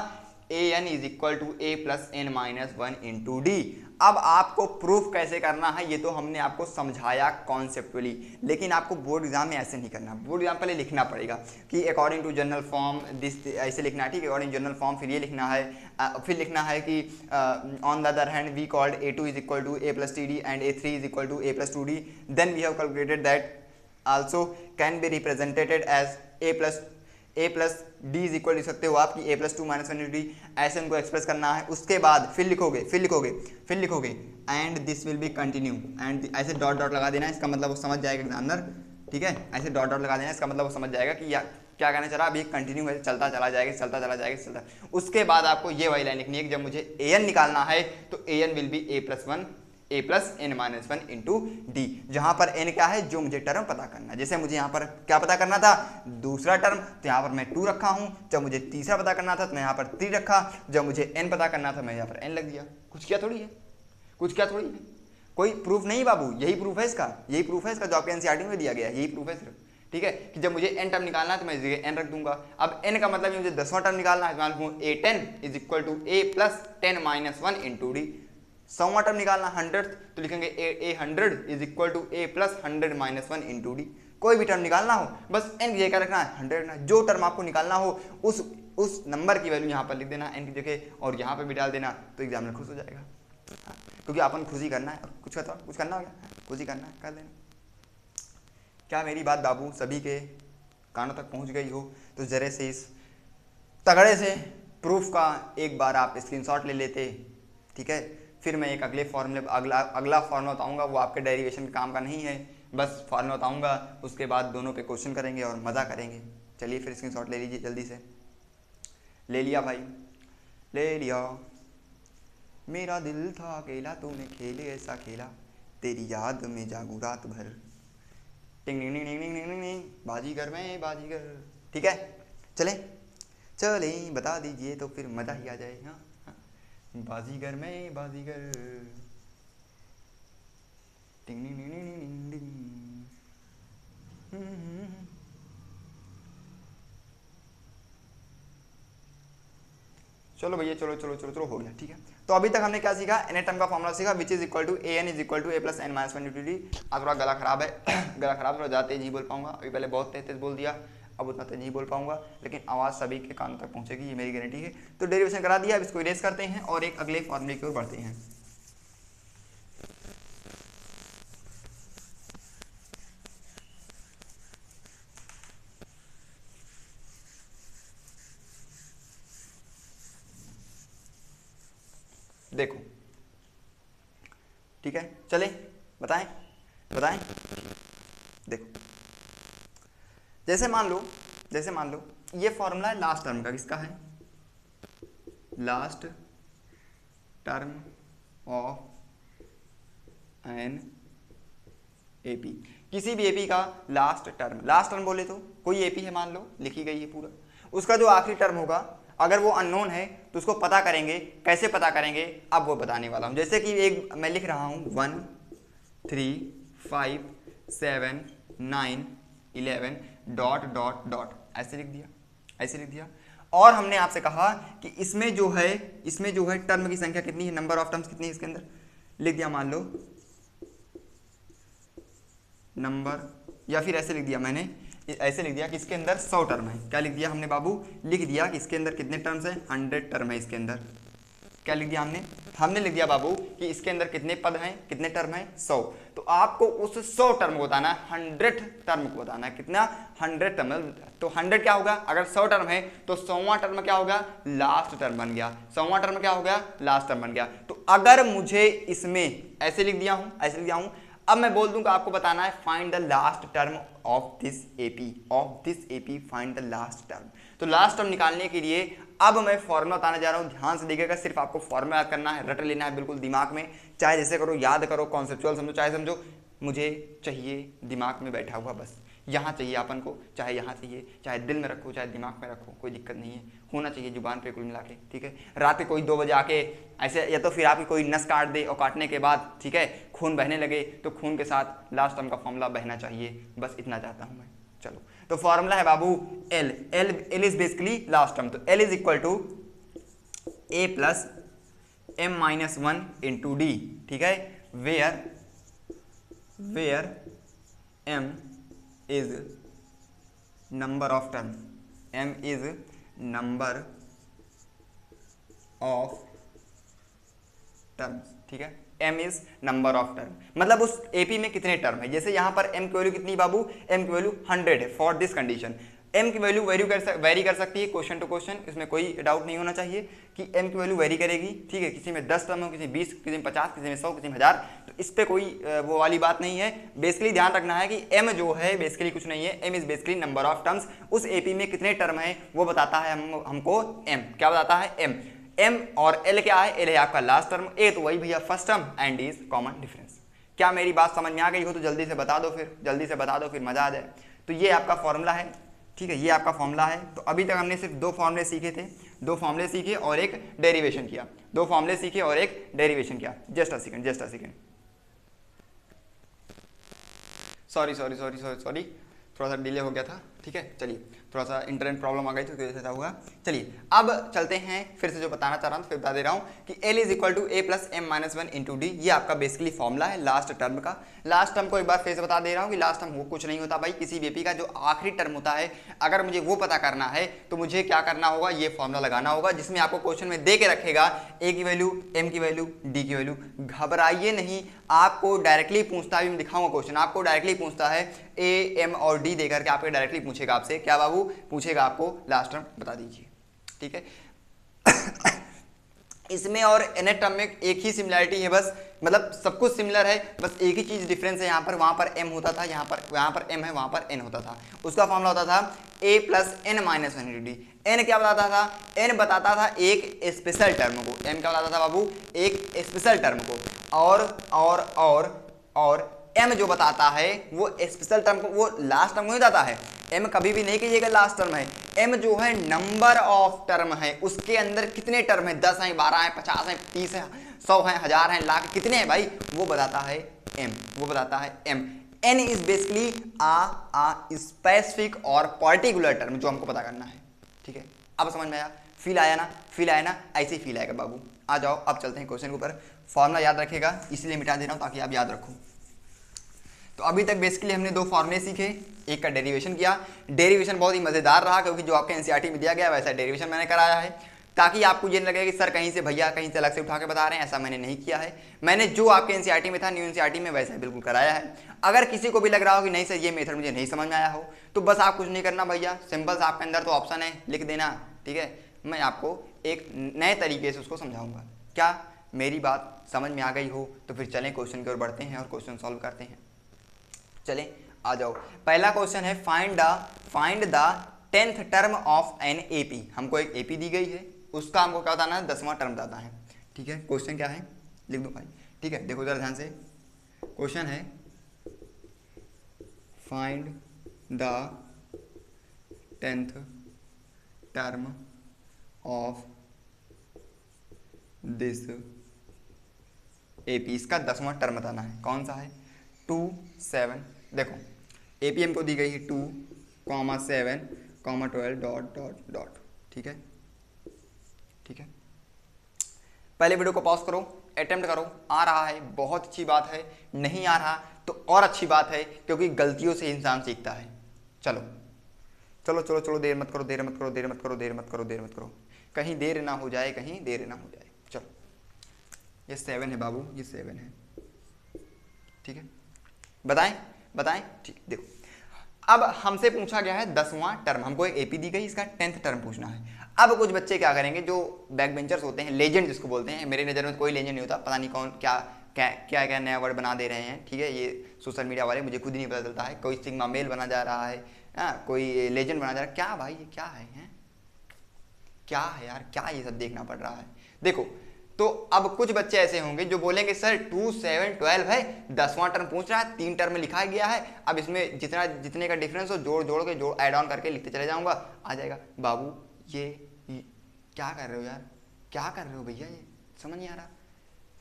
an is equal to a plus n minus one into d. अब आपको प्रूफ कैसे करना है ये तो हमने आपको समझाया कॉन्सेप्चुअली, लेकिन आपको बोर्ड एग्जाम में ऐसे नहीं करना। बोर्ड एग्जाम पहले लिखना पड़ेगा कि according to general form this, ऐसे लिखना है, ठीक है, अकॉर्डिंग जनरल फॉर्म, फिर ये लिखना है, फिर लिखना है कि on the other hand we called a2 is equal to a plus t d and a3 is equal to a plus two d, then we have calculated that also can be represented as a plus d is equal लिख सकते हो आप कि a plus two minus one into d, ऐसे उनको express करना है। उसके बाद फिर लिखोगे and this will be continue, and ऐसे डॉट डॉट लगा देना, इसका मतलब वो समझ जाएगा एग्जामिनर, ठीक है, ऐसे डॉट डॉट लगा देना, इसका मतलब वो समझ जाएगा कि क्या कहना चाह रहा, अभी कंटिन्यू है, चलता चला जाएगा। उसके बाद आपको ये वाली लाइन लिखनी है कि जब मुझे an निकालना है तो an will be a plus n minus one into d, जहां पर n क्या है, जो मुझे टर्म पता करना है। जैसे मुझे यहाँ पर क्या पता करना था, दूसरा टर्म, तो यहाँ पर मैं 2 रखा हूँ। जब मुझे तीसरा पता करना था तो मैं यहाँ पर 3 रखा। जब मुझे n पता करना था मैं यहाँ पर n लग दिया। कुछ क्या थोड़ी है, कोई प्रूफ नहीं बाबू, यही प्रूफ है इसका, जो आपके एनसीईआरटी में दिया गया है, यही प्रूफ है सिर्फ, ठीक है, कि जब मुझे n टर्म निकालना है तो मैं इस जगह n रख दूंगा। अब n का मतलब मुझे 10वां टर्म निकालना है, a10 is equal to a plus 10 minus one into d. 100वां टर्म निकालना 100 तो लिखेंगे a100 is equal to a plus 100 minus one into d. कोई भी टर्म निकालना हो बस n की जगह रखना है 100 रखना है। जो टर्म आपको निकालना हो उस नंबर की वैल्यू यहाँ पर लिख देना n की जगह, और यहाँ पर भी डाल देना, तो एग्जामिनर खुश हो जाएगा, क्योंकि अपन खुशी करना है, कुछ करना होगा, खुशी करना है, कर देना। क्या मेरी बात बाबू सभी के कानों तक पहुँच गई हो? तो जरे से इस तगड़े से प्रूफ का एक बार आप स्क्रीनशॉट ले लेते, ठीक है। फिर मैं एक अगला फॉर्मूला बताऊंगा, वो आपके डेरिवेशन के काम का नहीं है, बस फॉर्मूला बताऊंगा, उसके बाद दोनों पे क्वेश्चन करेंगे और मज़ा करेंगे। चलिए फिर स्क्रीनशॉट ले लीजिए जल्दी से। ले लिया भाई, ले लिया। मेरा दिल था अकेला, तूने खेले ऐसा खेला, तेरी याद में जागू रात भर, टिंग टिंग टिंग टिंग टिंग टिंग, बाजीगर में बाजीगर, ठीक है। चले बता दीजिए तो फिर मज़ा ही आ जाए। हाँ, बाजीगर में बाजीगर, टिंग टिंग टिंग टिंग टिंग। चलो भैया, चलो हो गया, ठीक है। तो अभी तक हमने क्या सीखा, nth टर्म का फॉर्मूला सीखा, which is equal to an is equal to a plus n minus one into D. आज थोड़ा गला खराब है गला खराब, थोड़ा ज़्यादा तेज नहीं बोल पाऊंगा। अभी पहले बहुत तेज बोल दिया, अब उतना तेज नहीं बोल पाऊंगा, लेकिन आवाज़ सभी के कानों तक पहुंचेगी, ये मेरी गारंटी है। तो डेरिवेशन करा दिया, अब इसको इरेज करते हैं और एक अगले फॉर्मूले की ओर बढ़ते हैं। देखो, ठीक है, चले बताएं। देखो, जैसे मान लो ये फॉर्मूला है लास्ट टर्म का, किसका है, last term of an AP. किसी भी एपी का लास्ट टर्म बोले तो कोई एपी है मान लो, लिखी गई है पूरा, उसका जो आखिरी टर्म होगा अगर वो अननोन है तो उसको पता करेंगे। कैसे पता करेंगे अब वो बताने वाला हूँ। जैसे कि एक मैं लिख रहा हूँ 1 3 5 7 9 11 डॉट डॉट डॉट, ऐसे लिख दिया, ऐसे लिख दिया। और हमने आपसे कहा कि इसमें जो है टर्म की संख्या कितनी है, नंबर ऑफ टर्म्स कितनी है इसके अंदर, लिख दिया मान लो नंबर, या फिर ऐसे लिख दिया मैंने, ऐसे लिख दिया कि इसके अंदर 100 टर्म है। क्या लिख दिया हमने बाबू, लिख दिया कि इसके अंदर कितने टर्म्स हैं, 100 टर्म है इसके अंदर। क्या लिख दिया हमने लिख दिया बाबू कि इसके अंदर कितने पद हैं, कितने टर्म हैं, 100। तो आपको उस 100 टर्म को बताना है, 100 टर्म को बताना है, कितना, 100 टर्म। तो 100 क्या होगा, अगर 100 टर्म है तो 100वां टर्म क्या होगा, लास्ट टर्म बन गया। 100वां टर्म क्या हो गया, लास्ट टर्म बन गया। तो अगर मुझे इसमें ऐसे लिख दिया हूं, अब मैं बोल दूंगा आपको बताना है find the last term of this AP, find the last term. तो लास्ट टर्म निकालने के लिए अब मैं फॉर्मूला बताने जा रहा हूं, ध्यान से देखिएगा। सिर्फ आपको फॉर्मूला याद करना है, रट लेना है बिल्कुल दिमाग में, चाहे जैसे करो, याद करो, कॉन्सेप्चुअल समझो, चाहे समझो, मुझे चाहिए दिमाग में बैठा हुआ, बस यहाँ चाहिए अपन को, चाहे यहाँ चाहिए, चाहे दिल में रखो, चाहे दिमाग में रखो, कोई दिक्कत नहीं है, होना चाहिए जुबान पे कुल मिला के, ठीक है। रात के कोई 2 बजे आके ऐसे, या तो फिर आपकी कोई नस काट दे और काटने के बाद, ठीक है, खून बहने लगे, तो खून के साथ लास्ट टर्म का फॉर्मूला बहना चाहिए, बस इतना चाहता हूँ मैं। चलो, तो फॉर्मूला है बाबू l is basically last term. तो L is equal to A plus M minus 1 into d, ठीक है, where m is number of terms, m is number of terms, ठीक है, m is number of term, मतलब उस AP में कितने term है। जैसे यहाँ पर m की वैल्यू कितनी बाबू, m की वैल्यू 100 है फॉर दिस कंडीशन। m की वैल्यू वेरी कर सकती है क्वेश्चन टू क्वेश्चन, इसमें कोई डाउट नहीं होना चाहिए कि m की वैल्यू वेरी करेगी, ठीक है। किसी में 10 टर्म हो, किसी में 20, किसी में 50, किसी में 100, किसी में 1000, तो इस पर कोई वो वाली बात नहीं है। बेसिकली ध्यान रखना है कि m जो है बेसिकली कुछ नहीं है, m is basically number of terms. उस AP में कितने टर्म है वो बताता है हमको m, क्या बताता है, m और l क्या है, l है आपका लास्ट टर्म, a तो वही भैया first term, and is common difference. क्या मेरी बात समझ में आ गई हो तो जल्दी से बता दो, फिर मजा आ जाए। तो ये आपका फॉर्मूला है, ठीक है, ये आपका फॉर्मूला है। तो अभी तक हमने सिर्फ 2 फॉर्मूले सीखे थे, 2 फॉर्मूले सीखे और एक डेरिवेशन किया, 2 फॉर्मूले सीखे और एक डेरिवेशन किया। जस्ट अ सेकंड, सॉरी, थोड़ा सा डिले हो गया था, ठीक है। चलिए, थोड़ा सा इंटरनेट प्रॉब्लम आ गई तो ऐसा हुआ। चलिए अब चलते हैं, फिर से जो बताना चाह रहा हूँ फिर बता दे रहा हूँ कि L is equal to A plus M minus 1 into D. ये आपका बेसिकली फॉर्मूला है लास्ट टर्म का। लास्ट टर्म को एक बार फिर से बता दे रहा हूँ कि लास्ट टर्म वो कुछ नहीं होता भाई, किसी भी AP का जो आखिरी टर्म होता है, अगर मुझे वो पता करना है तो मुझे क्या करना होगा, ये फॉर्मूला लगाना होगा, जिसमें आपको क्वेश्चन में दे के रखेगा ए की वैल्यू, एम की वैल्यू, डी की वैल्यू। घबराइए नहीं, आपको डायरेक्टली पूछता है, दिखाऊंगा क्वेश्चन, आपको डायरेक्टली पूछता है ए एम और डी देकर के आपको डायरेक्टली पूछेगा आपसे, क्या बाबू पूछेगा, आपको लास्ट टर्म बता दीजिए, ठीक है। इसमें और nth टर्म में एक ही सिमिलरिटी है, बस मतलब सब कुछ सिमिलर है, बस एक ही चीज डिफरेंस है। यहाँ पर वहां पर m होता था, यहाँ पर m है, वहां पर n होता था। उसका फॉर्मूला होता था a plus N minus 1 into D. n क्या बताता था, n बताता था एक स्पेशल टर्म को, m क्या बताता था बाबू, एक स्पेशल टर्म को, और m जो बताता है वो स्पेशल टर्म को, वो लास्ट टर्म को नहीं बताता है। m कभी भी नहीं कहिएगा लास्ट टर्म है, m जो है नंबर ऑफ टर्म है, उसके अंदर कितने टर्म है, 10 है, 12 है, 50 है, 30 है, 100 है, 1000 है, लाख, कितने हैं भाई, वो बताता है m। n is basically a specific और पर्टिकुलर टर्म जो हमको पता करना है, ठीक है। अब समझ में आया, फील आया ना, ऐसे ही फील आएगा बाबू। आ जाओ अब चलते हैं क्वेश्चन के ऊपर। फॉर्मूला याद रखेगा, इसलिए मिटा दे रहा हूँ ताकि आप याद रखो। तो अभी तक बेसिकली हमने 2 फॉर्मूले सीखे, एक का डेरिवेशन किया। डेरिवेशन बहुत ही मजेदार रहा, क्योंकि जो आपके एनसीईआरटी में दिया गया वैसा डेरिवेशन मैंने कराया है, ताकि आपको ये नहीं लगे कि सर कहीं से भैया कहीं से अलग से उठा के बता रहे हैं, ऐसा मैंने नहीं किया है। मैंने जो आपके एनसीईआरटी में था, न्यू एनसीईआरटी में, वैसा बिल्कुल कराया है। अगर किसी को भी लग रहा हो कि नहीं सर ये मेथड मुझे नहीं समझ में आया हो, तो बस आप कुछ नहीं करना भैया, सिंपल सा आपके अंदर तो ऑप्शन है, लिख देना, ठीक है। मैं आपको एक नए तरीके से उसको समझाऊंगा। क्या मेरी बात समझ में आ गई हो तो फिर चलें क्वेश्चन की ओर बढ़ते हैं और क्वेश्चन सॉल्व करते हैं। चलें आ जाओ, पहला क्वेश्चन है find the 10th term of N AP। हमको एक AP दी गई है, उसका हमको क्या बताना है, 10वां टर्म बताना है, ठीक है। क्वेश्चन क्या है लिख दो भाई, ठीक है। देखो जरा ध्यान से, क्वेश्चन है find the 10th term of this AP, इसका 10वां टर्म बताना है। कौन सा है? 2 7, देखो एपी हमको दी गई है 2, 7, 12 डॉट डॉट डॉट। ठीक है, ठीक है, पहले वीडियो को पॉज करो, अटेम्प्ट करो। आ रहा है बहुत अच्छी बात है, नहीं आ रहा तो और अच्छी बात है, क्योंकि गलतियों से इंसान सीखता है। चलो चलो चलो चलो, देर मत करो, देर मत करो, देर मत करो, देर मत करो, देर मत करो, कहीं देर ना हो जाए, कहीं देर ना हो जाए। चलो, ये 7 है बाबू, ये 7 है। ठीक है, बताएं बताएं। ठीक, देखो अब हमसे पूछा गया है 10वां टर्म, हमको एक एपी दी गई, इसका 10th टर्म पूछना है। अब कुछ बच्चे क्या करेंगे, जो बैक बेंचर्स होते हैं, लेजेंड जिसको बोलते हैं, मेरे नज़र में कोई लेजेंड नहीं होता, पता नहीं कौन क्या क्या क्या क्या नया वर्ड बना दे रहे हैं। ठीक है, ये सोशल मीडिया वाले, मुझे खुद ही नहीं पता चलता है। कोई सिग्मा मेल बना जा रहा है, कोई लेजेंड बना जा रहा है, क्या भाई ये क्या है? क्या है यार, क्या ये सब देखना पड़ रहा है? देखो, तो अब कुछ बच्चे ऐसे होंगे जो बोलेंगे सर 2 7 12 है, 10वां टर्म पूछ रहा है, 3 टर्म में लिखा गया है, अब इसमें जितने का डिफरेंस हो जोड़ जोड़ के जोड़ ऐड ऑन करके लिखते चले जाऊंगा, आ जाएगा। बाबू ये क्या कर रहे हो यार, क्या कर रहे हो भैया, ये समझ नहीं आ रहा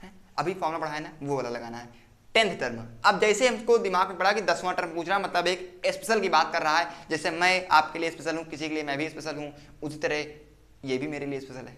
है। अभी फॉर्मूला पढ़ा है ना, वो वाला लगाना है, 10th टर्म। अब जैसे हमको दिमाग में पड़ा कि 10वां टर्म पूछ रहा है, मतलब एक स्पेशल की बात कर रहा है, जैसे मैं आपके लिए स्पेशल हूँ, किसी के लिए मैं भी स्पेशल हूँ, उसी तरह ये भी मेरे लिए स्पेशल है।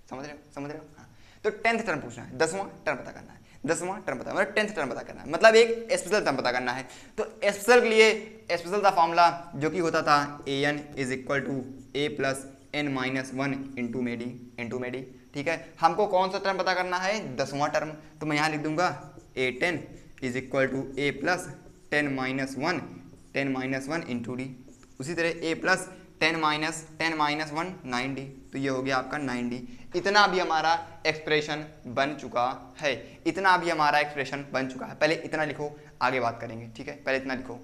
समझ रहे हो, समझ रहे हो? हाँ, तो 10th टर्म पूछना है, 10वां टर्म पता करना है, 10वां टर्म पता, मतलब 10th टर्म पता करना है, मतलब एक स्पेशल टर्म पता करना है। तो स्पेशल के लिए स्पेशल का फॉर्मूला जो कि होता था an is equal to a plus n minus 1 into मेडी। ठीक है, हमको कौन सा टर्म पता करना है? 10वां टर्म। तो मैं यहाँ लिख दूंगा a10 is equal to a plus 10 minus 1 into d. उसी तरह a प्लस 10 माइनस 1 9d, तो ये हो गया आपका 9d। इतना भी हमारा एक्सप्रेशन बन चुका है, इतना भी हमारा एक्सप्रेशन बन चुका है। पहले इतना लिखो, आगे बात करेंगे। ठीक है, पहले इतना लिखो,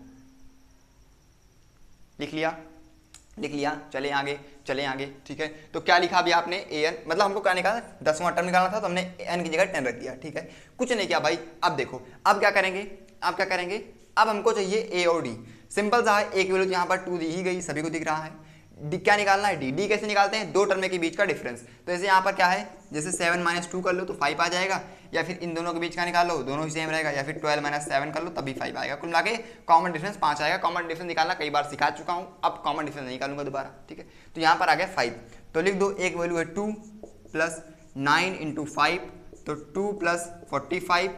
लिख लिया, लिख लिया, चले आगे, चले आगे। ठीक है, तो क्या लिखा अभी आपने? an, मतलब हमको क्या निकाला? 10वां टर्म निकालना था, तो हमने n की जगह 10 रख दिया। ठीक है, कुछ नहीं किया भाई। अब देखो, अब क्या करेंगे, अब क्या करेंगे, अब हमको चाहिए a और d। सिंपल सा है, एक वैल्यू यहाँ पर 2 दी ही गई, सभी को दिख रहा है। डी क्या निकालना है? डी कैसे निकालते हैं? दो टर्म के बीच का डिफरेंस। तो जैसे यहाँ पर क्या है, जैसे 7 माइनस 2 कर लो तो 5 आ जाएगा, या फिर इन दोनों के बीच का निकाल लो, दोनों ही सेम रहेगा, या फिर 12 माइनस 7 कर लो तभी 5 आएगा। कुल मिला के कॉमन डिफरेंस 5 आएगा। कॉमन डिफरेंस निकालना कई बार सिखा चुका हूँ, अब कॉमन डिफरेंस नहीं निकालूंगा दोबारा। ठीक है, तो यहाँ पर आ गया 5, तो लिख दो एक वैल्यू है 2 प्लस 9 इंटू 5, तो 2 प्लस 45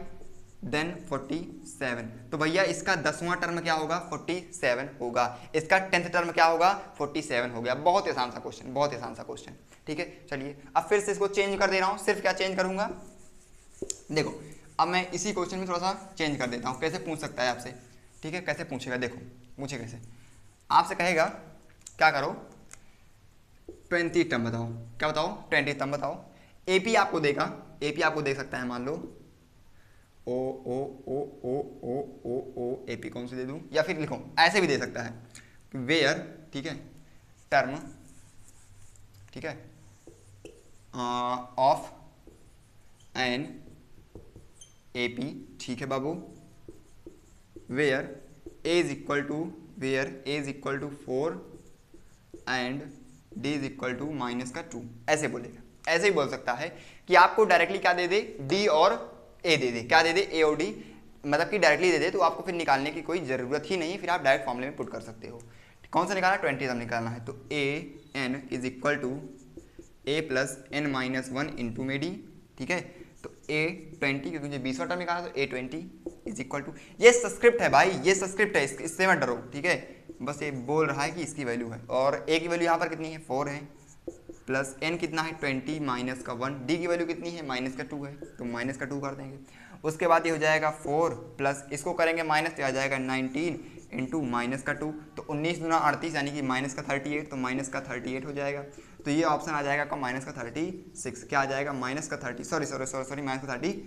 देन 47। तो भैया इसका 10वां टर्म क्या होगा? 47 होगा। इसका 10th टर्म क्या होगा? 47 हो गया। बहुत आसान सा क्वेश्चन, बहुत आसान सा क्वेश्चन। ठीक है, चलिए अब फिर से इसको चेंज कर दे रहा हूँ। सिर्फ क्या चेंज करूंगा, देखो अब मैं इसी क्वेश्चन में थोड़ा सा चेंज कर देता हूँ। कैसे पूछ सकता है आपसे? ठीक है, कैसे पूछेगा, देखो पूछे कैसे। आपसे कहेगा क्या करो, 20 टर्म बताओ। क्या बताओ? 20 टर्म बताओ। एपी आपको देगा, एपी आपको दे सकता है, मान लो ओ ओ ओ ओ ओ ओ ओ एपी कौन सी दे दूं, या फिर लिखो ऐसे भी दे सकता है, वेयर, ठीक है, टर्म, ठीक है, ऑफ एन एपी, ठीक है बाबू, where a is equal to 4 and d is equal to minus का 2, ऐसे बोलेगा। ऐसे ही बोल सकता है कि आपको डायरेक्टली क्या दे दे, डी और ए दे दे। क्या दे दे? ए और डी, मतलब कि डायरेक्टली दे दे, तो आपको फिर निकालने की कोई ज़रूरत ही नहीं, फिर आप डायरेक्ट फॉर्मूले में पुट कर सकते हो। कौन सा निकालना है? 20 टर्म निकालना है। तो a n is equal to A plus N minus 1 into में डी। ठीक है, तो ए 20, क्योंकि मुझे 20वां टर्म निकालना, तो ए 20 इज इक्वल टू, ये सब्सक्रिप्ट है भाई, ये सब्सक्रिप्ट है, इससे मत डरो। ठीक है, बस ये बोल रहा है कि इसकी वैल्यू है, और ए की वैल्यू यहाँ पर कितनी है? 4 है, प्लस एन कितना है? 20 माइनस का 1, डी की वैल्यू कितनी है? माइनस का 2 है, तो माइनस का 2 कर देंगे। उसके बाद ये हो जाएगा 4 प्लस इसको करेंगे माइनस, तो आ जाएगा 19 इंटू माइनस का 2, तो 19 दूना 38, यानी कि माइनस का 38, तो माइनस का 38 हो जाएगा। तो ये ऑप्शन आ जाएगा आपका माइनस का 36। क्या आ जाएगा? माइनस का 30, सॉरी माइनस का 34।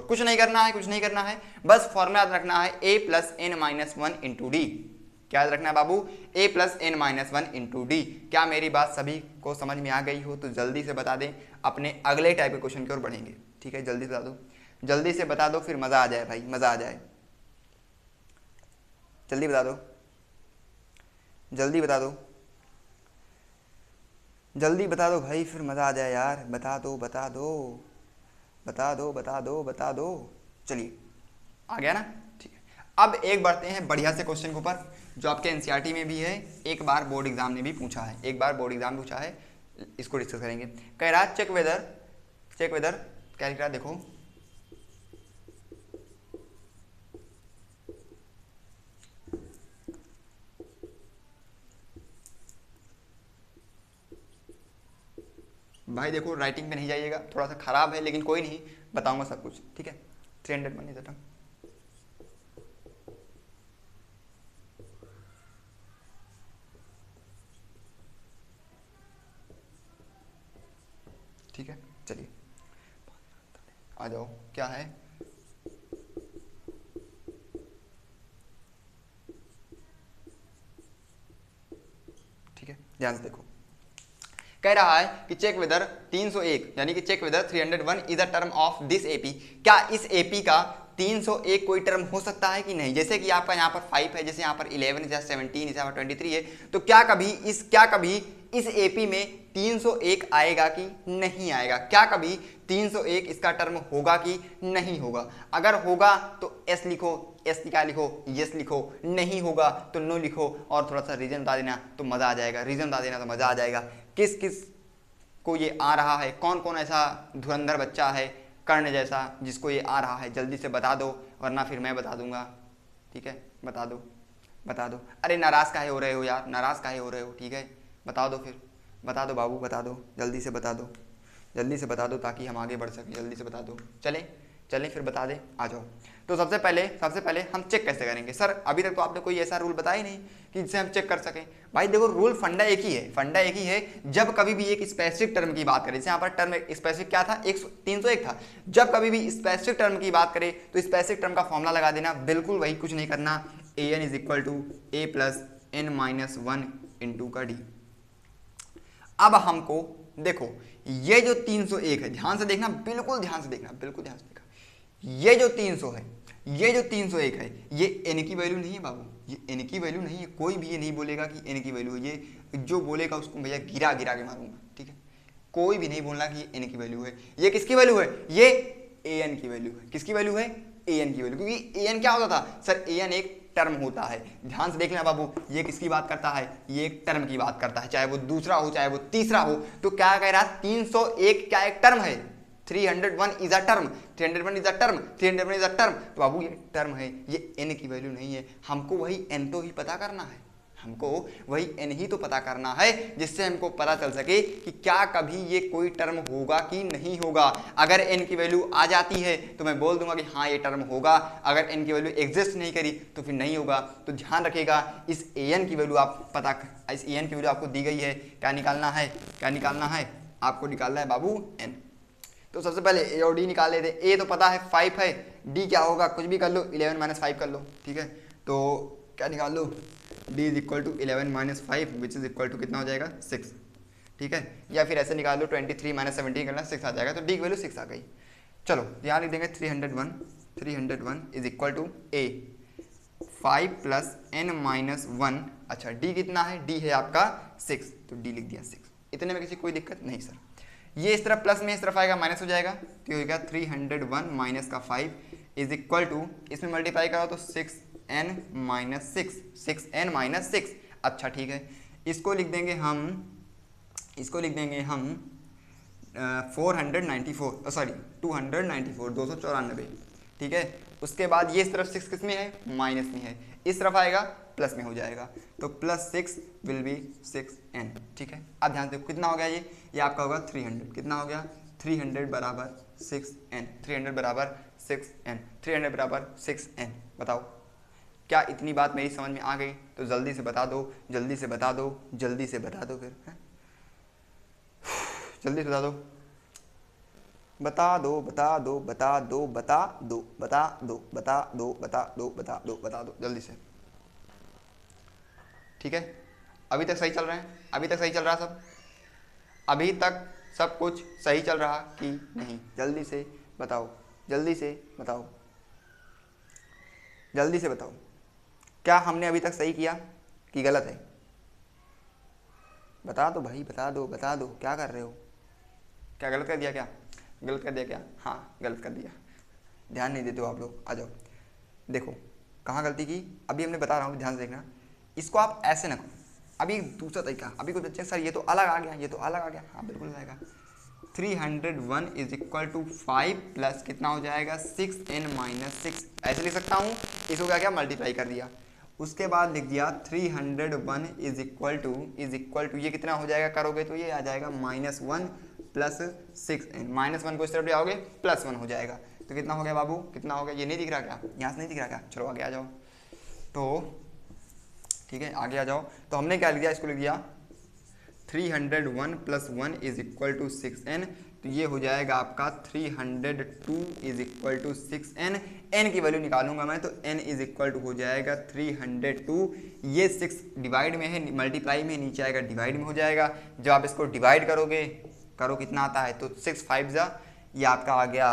कुछ नहीं करना है, कुछ नहीं करना है, बस फॉर्मूला याद रखना है, a plus N minus 1 into d. क्या याद रखना है बाबू? a plus N minus 1 into d. क्या मेरी बात सभी को समझ में आ गई हो? तो जल्दी से बता दें, अपने अगले टाइप के क्वेश्चन की ओर बढ़ेंगे। ठीक है, जल्दी से बता दो, जल्दी से बता दो, फिर मज़ा आ जाए भाई, मज़ा आ जाए। जल्दी बता दो। जल्दी बता दो, जल्दी बता दो भाई, फिर मज़ा आ जाए यार। बता दो बता दो बता दो बता दो बता दो। चलिए आ गया ना, ठीक है। अब एक बढ़ते हैं बढ़िया से क्वेश्चन के ऊपर, जो आपके एनसीईआरटी में भी है, एक बार बोर्ड एग्जाम ने भी पूछा है, एक बार बोर्ड एग्जाम पूछा है, इसको डिस्कस करेंगे। कह रहा चेक वेदर क्या लिख रहा है देखो, भाई देखो राइटिंग पे नहीं जाइएगा, थोड़ा सा खराब है लेकिन कोई नहीं, बताऊंगा सब कुछ, ठीक है। 300 मनी था, ठीक है। चलिए आ जाओ, क्या है, ठीक है, ध्यान से देखो। कह रहा है कि चेक वेदर 301 यानी कि check whether 301 is a term of this AP. क्या इस एपी का 301 कोई टर्म हो सकता है कि नहीं? जैसे कि आपका यहाँ पर 5 है, जैसे यहाँ पर 11 है, 17 है, यहाँ पर 23 है, तो क्या कभी इस एपी में 301 आएगा कि नहीं आएगा? क्या कभी 301 इसका टर्म होगा कि नहीं होगा? अगर होगा तो एस लिखो, एस क्या लिखो, यस लिखो, नहीं होगा तो नो लिखो, और थोड़ा सा रीजन बता देना तो मजा आ जाएगा, रीजन बता देना तो मजा आ जाएगा। किस किस को ये आ रहा है, कौन कौन ऐसा धुरंधर बच्चा है कर्ण जैसा जिसको ये आ रहा है, जल्दी से बता दो, वरना फिर मैं बता दूंगा, ठीक है। बता दो बता दो। अरे नाराज काहे हो रहे हो यार, नाराज काहे हो रहे हो, ठीक है, बता दो, फिर बता दो बाबू, बता दो, जल्दी से बता दो, जल्दी से बता दो ताकि हम आगे बढ़ सकें, जल्दी से बता दो। चलें फिर बता दें, आ जाओ। तो सबसे पहले हम चेक कैसे करेंगे? सर अभी तक तो आपने कोई ऐसा रूल बताया ही नहीं कि जिससे हम चेक कर सकें। भाई देखो रूल फंडा एक ही है, जब कभी भी एक स्पेसिफिक टर्म की बात करें, जैसे यहाँ पर टर्म स्पेसिफिक क्या था, 301 था, जब कभी भी स्पेसिफिक टर्म की बात करें तो स्पेसिफिक टर्म का फॉर्मूला लगा देना, बिल्कुल वही, कुछ नहीं करना, an is equal to a plus n minus 1 into का डी। अब हमको देखो ये जो 301 है, ध्यान से देखना, बिल्कुल ध्यान से देखना, ये जो 301 है, ये n की वैल्यू नहीं है बाबू, ये n की वैल्यू नहीं है। कोई भी ये नहीं बोलेगा कि n की वैल्यू है, ये जो बोलेगा उसको भैया गिरा के मारूंगा, ठीक है। कोई भी नहीं बोलना कि ये n की वैल्यू है। ये किसकी वैल्यू है? ये an की वैल्यू है। किसकी वैल्यू है? an की वैल्यू। क्योंकि an क्या होता था सर? an एक टर्म होता है। ध्यान से देख लेना बाबू, ये किसकी बात करता है? ये एक टर्म की बात करता है, चाहे वो दूसरा हो चाहे वो तीसरा हो। तो क्या कह रहा है? 301 क्या एक टर्म है? 301 is a term, 301 is a term, 301 is a term. तो बाबू ये टर्म है, ये n की वैल्यू नहीं है। हमको वही n तो ही पता करना है, हमको वही n ही तो पता करना है, जिससे हमको पता चल सके कि क्या कभी ये कोई टर्म होगा कि नहीं होगा। अगर n की वैल्यू आ जाती है तो मैं बोल दूंगा कि हाँ ये टर्म होगा, अगर n की वैल्यू एग्जिस्ट नहीं करी तो फिर नहीं होगा। तो ध्यान रखिएगा, इस an की वैल्यू आप इस an की वैल्यू आपको दी गई है, क्या निकालना है? आपको निकालना है बाबू n। तो सबसे पहले a और d निकाल लेते। a तो पता है 5 है, d क्या होगा कुछ भी कर लो, 11 माइनस 5 कर लो, ठीक है। तो क्या निकाल लो? d is equal to 11 minus 5 which is equal to कितना हो जाएगा? 6, ठीक है। या फिर ऐसे निकाल लो 23 माइनस 17 करना, 6 आ जाएगा। तो d की वैल्यू 6 आ गई। चलो यहाँ लिख देंगे 301 is equal to a 5 plus n minus 1। अच्छा d कितना है? d है आपका 6, तो d लिख दिया 6। इतने में किसी कोई दिक्कत नहीं सर। ये इस तरफ प्लस में इस तरफ आएगा माइनस हो जाएगा, तो ये होगा 301 माइनस का 5 इज इक्वल टू, इसमें मल्टीप्लाई करो तो 6n माइनस 6 माइनस 6। अच्छा ठीक है, इसको लिख देंगे हम 494 सॉरी 294, ठीक है। उसके बाद ये इस तरफ 6 किस में है? माइनस में है, इस तरफ आएगा प्लस में हो जाएगा, तो प्लस 6 विल बी 6n, ठीक है। अब ध्यान से कितना हो गया? ये आपका होगा 300, कितना हो गया? 300 बराबर 6n, 300 बराबर 6n, 300 बराबर 6n। बताओ क्या इतनी बात मेरी समझ में आ गई? तो जल्दी से बता दो, जल्दी से बता दो, जल्दी से बता दो, फिर है? जल्दी से बता दो, बता दो, बता दो, बता दो, बता दो, बता दो, बता दो, बता दो, बता दो, बता दो, जल्दी से, ठीक है। अभी तक सही चल रहा है? अभी तक सही चल रहा सब? अभी तक सब कुछ सही चल रहा कि नहीं? जल्दी से बताओ, जल्दी से बताओ, जल्दी से बताओ, क्या हमने अभी तक सही किया कि गलत है? बता दो भाई, बता दो, बता दो, क्या कर रहे हो? क्या गलत कर दिया? क्या गलत कर दिया? क्या हाँ गलत कर दिया, ध्यान नहीं देते हो आप लोग। आ जाओ, देखो कहाँ गलती की, अभी हमने बता रहा हूँ, ध्यान से देखना। इसको आप ऐसे ना करो, अभी दूसरा तरीका। अभी कुछ बच्चे सर ये तो अलग आ गया, ये तो अलग आ गया। हाँ बिल्कुल आएगा। 301 इज इक्वल टू 5 प्लस कितना हो जाएगा 6n माइनस 6, ऐसे लिख सकता हूँ। इसको क्या किया, मल्टीप्लाई कर दिया। उसके बाद लिख दिया 301 इज इक्वल टू ये कितना हो जाएगा, करोगे तो ये आ जाएगा -1 प्लस 6n। -1 को इस तरफ ले आओगे +1 हो जाएगा। तो कितना हो गया बाबू, कितना हो गया? ये नहीं दिख रहा क्या? यहाँ से नहीं दिख रहा क्या? चलो आगे आ जाओ। तो ठीक है आगे आ जाओ। तो हमने क्या लिख दिया, इसको लिख दिया 301 plus 1 is equal to 6n। तो ये हो जाएगा आपका 302 is equal to 6n। n की वैल्यू निकालूंगा मैं, तो n इज इक्वल टू हो जाएगा 302। ये 6 डिवाइड में है, मल्टीप्लाई में, नीचे आएगा डिवाइड में हो जाएगा। जब आप इसको डिवाइड करोगे, करो कितना आता है, तो 6 5 जा, ये आपका आ गया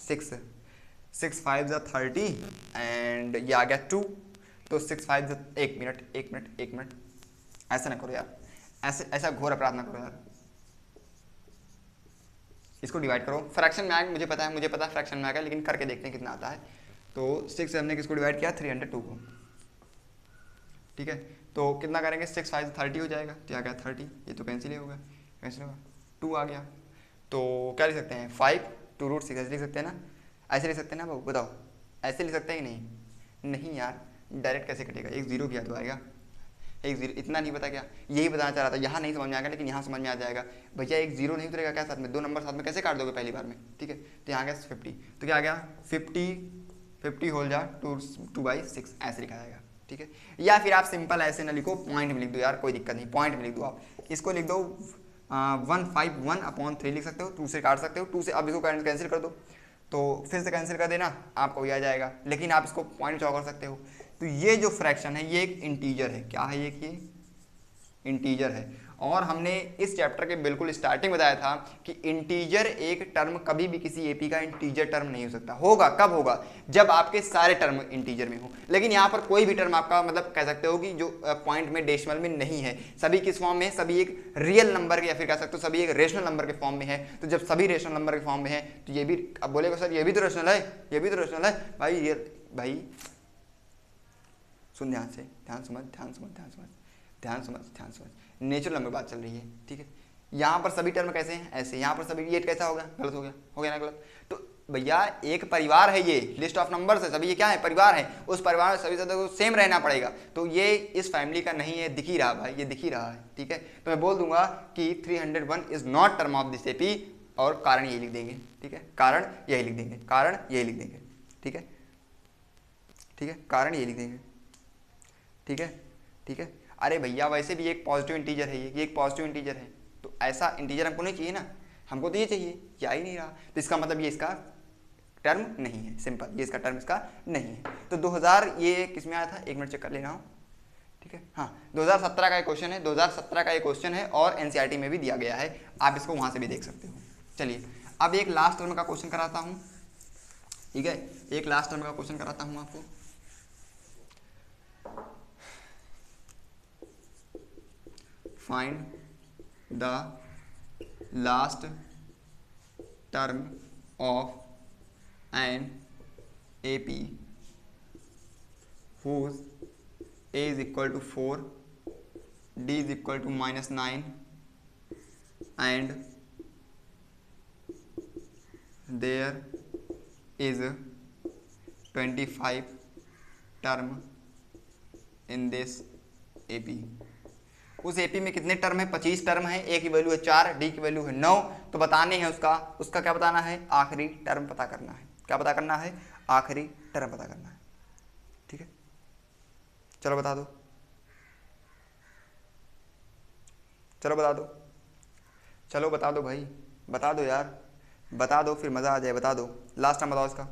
6 5 जा 30 एंड ये आ गया 2। तो 6 5 जा, एक मिनट, ऐसा ना करो यार, ऐसा घोर अपराध ना करो यार। इसको डिवाइड करो, फ्रैक्शन में आएगा, मुझे पता है फ्रैक्शन में आएगा, लेकिन करके देखते हैं कितना आता है। तो 6 से हमने किसको डिवाइड किया, 302 को। ठीक है, तो कितना करेंगे, 6 5 30 हो जाएगा, तो आ गया 30। ये तो कैंसिल ही होगा, कैंसिल होगा, 2 आ गया। तो क्या लिख सकते हैं, 5 2√6 ऐसे लिख सकते हैं ना, ऐसे लिख सकते हैं ना बाबू, बताओ ऐसे लिख सकते हैं कि नहीं? नहीं यार, डायरेक्ट कैसे कटेगा, एक जीरो भी तो आएगा, एक जीरो। इतना नहीं पता क्या, यही बताना चाह रहा था। यहाँ नहीं समझ में आएगा, लेकिन यहाँ समझ में आ जाएगा। भैया एक जीरो नहीं उतरेगा क्या साथ में, 2 नंबर साथ में कैसे काट दोगे पहली बार में? ठीक है, तो यहाँ गया 50, तो क्या आ गया 50 होल जा 2/6 ऐसे लिखा जाएगा। ठीक है, या फिर आप सिंपल ऐसे ना लिखो, पॉइंट में लिख दो यार, कोई दिक्कत नहीं, पॉइंट में लिख दो आप। इसको लिख दो 151/3 लिख सकते हो, 2 से काट सकते हो, 2 से अब इसको कैंसिल कर दो, तो फिर से कैंसिल कर देना, आपको ये आ जाएगा। लेकिन आप इसको पॉइंट चौक कर सकते हो। तो ये जो फ्रैक्शन है ये एक इंटीजर है, क्या है ये इंटीजर है। और हमने इस चैप्टर के बिल्कुल स्टार्टिंग बताया था कि इंटीजर एक टर्म कभी भी किसी एपी का इंटीजर टर्म नहीं हो सकता। होगा कब होगा, जब आपके सारे टर्म इंटीजर में हो। लेकिन यहाँ पर कोई भी टर्म आपका मतलब कह सकते हो कि जो पॉइंट में डेसिमल में नहीं है, सभी किस फॉर्म में है, सभी एक रियल नंबर के, या फिर कह सकते हो सभी एक रेशनल नंबर के फॉर्म में है। तो जब सभी रेशनल नंबर के फॉर्म में है, तो ये भी, अब बोलेगा सर ये भी तो रेशनल है, ये भी तो रेशनल है। भाई सुन, ध्यान से, ध्यान समझ, नेचुरल नंबर बात चल रही है। ठीक है, यहाँ पर सभी टर्म कैसे हैं, ऐसे, यहाँ पर सभी, ये कैसा हो गया, गलत हो गया ना गलत। तो भैया एक परिवार है, ये लिस्ट ऑफ नंबर्स है, सभी ये क्या है, परिवार है। उस परिवार में सभी सदस्यों को सेम रहना पड़ेगा। तो ये इस फैमिली का नहीं है, दिख ही रहा भाई, ये दिख ही रहा है। ठीक है, तो मैं बोल दूंगा कि 301 is not term of this AP, और कारण यही लिख देंगे। ठीक है, कारण यही लिख देंगे, कारण यही लिख देंगे। ठीक है, कारण यही लिख देंगे। ठीक है। अरे भैया वैसे भी एक पॉजिटिव इंटीजर है, ये एक पॉजिटिव इंटीजर है, तो ऐसा इंटीजर हमको नहीं चाहिए ना, हमको तो ये चाहिए, ये आ ही नहीं रहा। तो इसका मतलब ये इसका टर्म नहीं है, सिंपल, ये इसका टर्म इसका नहीं है। तो 2000 ये किस में आया था, 1 मिनट चेक कर लेना हूँ। ठीक है, हाँ 2017 का एक क्वेश्चन है, 2017 का एक क्वेश्चन है, और एनसीईआरटी में भी दिया गया है, आप इसको वहाँ से भी देख सकते हो। चलिए अब एक लास्ट टर्म का क्वेश्चन कराता हूँ। ठीक है, एक लास्ट टर्म का क्वेश्चन कराता हूँ आपको। find the last term of an AP whose A is equal to 4, D is equal to -9 and there is 25 term in this AP। उस एपी में कितने टर्म है, 25 टर्म है, ए की वैल्यू है 4, डी की वैल्यू है 9। तो बताने हैं उसका क्या बताना है, आखिरी टर्म पता करना है। क्या पता करना है, आखिरी टर्म पता करना है। ठीक है, चलो बता दो, चलो बता दो भाई, बता दो यार, बता दो, फिर मज़ा आ जाए, बता दो। लास्ट टर्म बताओ, इसका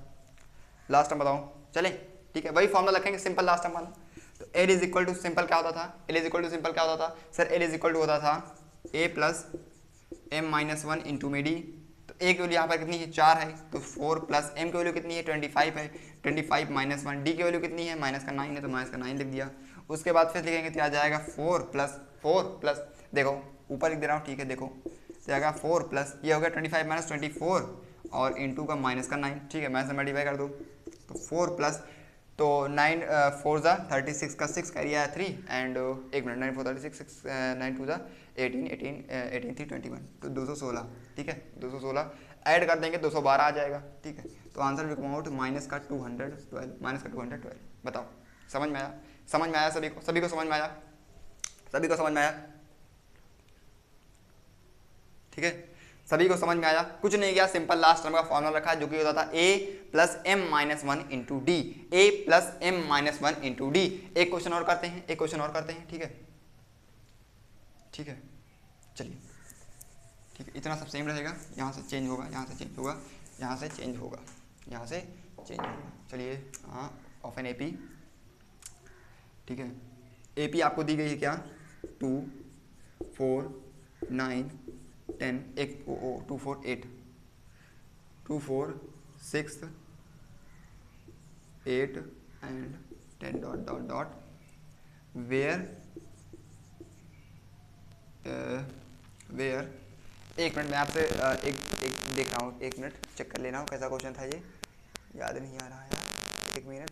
लास्ट टर्म बताओ। चले ठीक है, वही फॉर्मूला रखेंगे, सिंपल लास्ट टर्म वाला। तो L is equal to simple क्या होता था, L is equal to simple क्या होता था sir, L is equal to होता था A plus M minus 1 into में डी। तो ए की वैल्यू यहाँ पर कितनी है, 4 है, तो 4 प्लस एम की वैल्यू कितनी है, 25 है, 25 माइनस 1, डी की वैल्यू कितनी है, माइनस का 9 है, तो माइनस का 9 लिख दिया। उसके बाद फिर लिखेंगे तो आ जाएगा 4 प्लस देखो ऊपर लिख दे रहा हूँ, ठीक है। देखो तो आएगा 4 प्लस ये हो गया 25 माइनस 24 और इंटू का माइनस का 9, ठीक है। मैं से मल्टीप्लाई कर दूँ तो 4 प्लस तो 9 4 ज़ा 36 का 6 कैरी आया 3 एंड 1 मिनट 9 4 36 6 9 2 ज़ा 18 18 18 3 21 तो 216, ठीक है। 216 ऐड कर देंगे 212 आ जाएगा, ठीक है। तो answer will come out minus का 212 माइनस का 212। बताओ समझ में आया? समझ में आया सभी को? सभी को समझ में आया? सभी को समझ में आया? ठीक है, सभी को समझ में आया? कुछ नहीं किया, सिंपल लास्ट टर्म का फॉर्मूला रखा जो कि होता था a plus M minus 1 into D, A plus M minus 1 into D. एक क्वेश्चन और करते हैं, एक क्वेश्चन और करते हैं, ठीक है। ठीक है चलिए, ठीक है, इतना सब सेम रहेगा। यहाँ से चेंज होगा, यहाँ से चेंज होगा, यहाँ से चेंज होगा, यहाँ से चेंज होगा। चलिए हाँ, ऑफ एन एपी, ठीक है। एपी आपको दी गई है क्या? 2 4 9 10 एक 2 4 8 2 4 6 8 and 10 dot dot dot where एक मिनट मैं आपसे एक देख रहा हूँ, एक मिनट चेक कर लेना हूँ कैसा क्वेश्चन था ये, याद नहीं आ रहा है यार। एक मिनट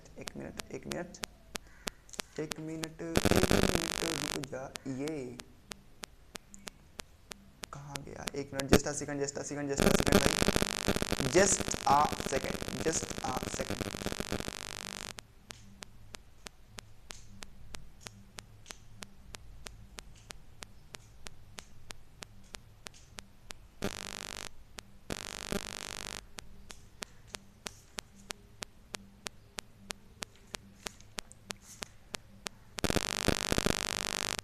रुक जा, ये कहाँ गया? एक मिनट, जस्ट अ सेकंड भाई, जस्ट आ सेकंड।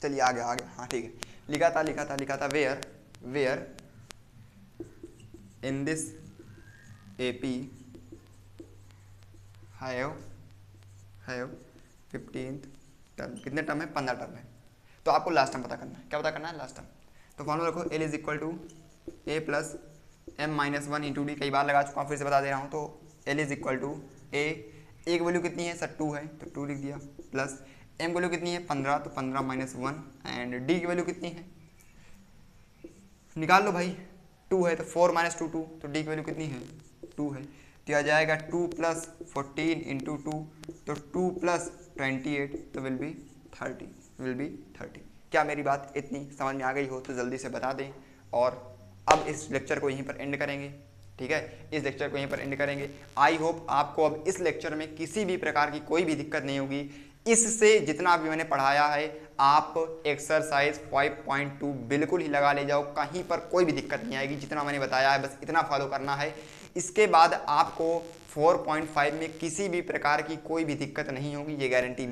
चलिए आ गया, हाँ ठीक है। लिखा था where in this AP have 15th term. कितने टर्म है? 15 टर्म है। तो आपको लास्ट टर्म पता करना है। क्या पता करना है? Last term. तो फॉर्मूला रखो L is equal to A plus M minus 1 into D. कई बार लगा चुका हूँ, फिर से बता दे रहा हूँ। तो एल इज इक्वल टू ए की वैल्यू कितनी है सर? 2 है तो 2 लिख दिया, प्लस एम की वैल्यू कितनी है? 15 तो 15 माइनस 1 एंड डी की वैल्यू कितनी है? निकाल लो भाई, 2 है तो 4 माइनस 2 2 तो डी की वैल्यू कितनी है? 2 है। तो आ जाएगा 2 प्लस 14 इंटू 2 तो 2 प्लस 28 तो विल बी 30। क्या मेरी बात इतनी समझ में आ गई हो तो जल्दी से बता दें। और अब इस लेक्चर को यहीं पर एंड करेंगे, ठीक है। इस लेक्चर को यहीं पर एंड करेंगे। आई होप आपको अब इस लेक्चर में किसी भी प्रकार की कोई भी दिक्कत नहीं होगी। इससे जितना भी मैंने पढ़ाया है आप एक्सरसाइज 5.2 बिल्कुल ही लगा ले जाओ, कहीं पर कोई भी दिक्कत नहीं आएगी। जितना मैंने बताया है बस इतना फॉलो करना है। इसके बाद आपको 4.5 में किसी भी प्रकार की कोई भी दिक्कत नहीं होगी, ये गारंटी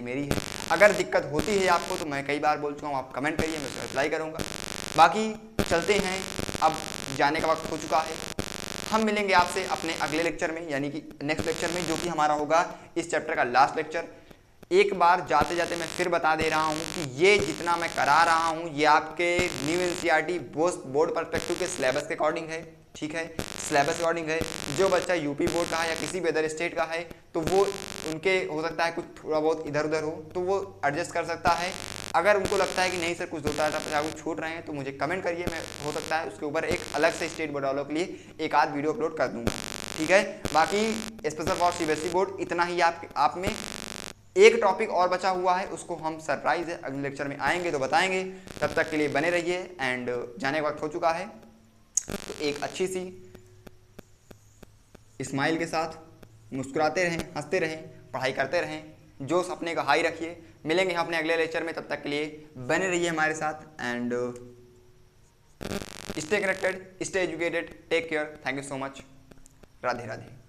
मेरी है। अगर दिक्कत होती है आपको तो मैं कई बार बोल चुका हूँ, आप कमेंट करिए, मैं उसका रिप्लाई करूँगा। बाकी चलते हैं, अब जाने का वक्त हो चुका है। हम मिलेंगे आपसे अपने अगले लेक्चर में, यानी कि नेक्स्ट लेक्चर में, जो कि हमारा होगा इस चैप्टर का लास्ट लेक्चर। एक बार जाते जाते मैं फिर बता दे रहा हूँ कि ये जितना मैं करा रहा हूँ ये आपके न्यू एनसीईआरटी बोर्ड पर्सपेक्टिव के सिलेबस के अकॉर्डिंग है, ठीक है। सिलेबस अकॉर्डिंग है। जो बच्चा यूपी बोर्ड का है या किसी भी अदर स्टेट का है तो वो उनके हो सकता है कुछ थोड़ा बहुत इधर उधर हो तो वो एडजस्ट कर सकता है। अगर उनको लगता है कि नहीं सर कुछ होता है कुछ छूट रहे हैं तो मुझे कमेंट करिए, मैं हो सकता है उसके ऊपर एक अलग से स्टेट बोर्ड वालों के लिए एक आध वीडियो अपलोड कर दूंगा, ठीक है। बाकी स्पेशल फॉर सीबीएसई बोर्ड इतना ही आप में एक टॉपिक और बचा हुआ है, उसको हम सरप्राइज है अगले लेक्चर में आएंगे तो बताएंगे। तब तक के लिए बने रहिए एंड जाने का वक्त हो चुका है तो एक अच्छी सी स्माइल के साथ मुस्कुराते रहें, हंसते रहें, पढ़ाई करते रहें, जोश अपने का हाई रखिए। मिलेंगे हम अपने अगले लेक्चर में, तब तक के लिए बने रहिए हमारे साथ and stay connected, stay educated, take care, thank you so much, Radhe Radhe.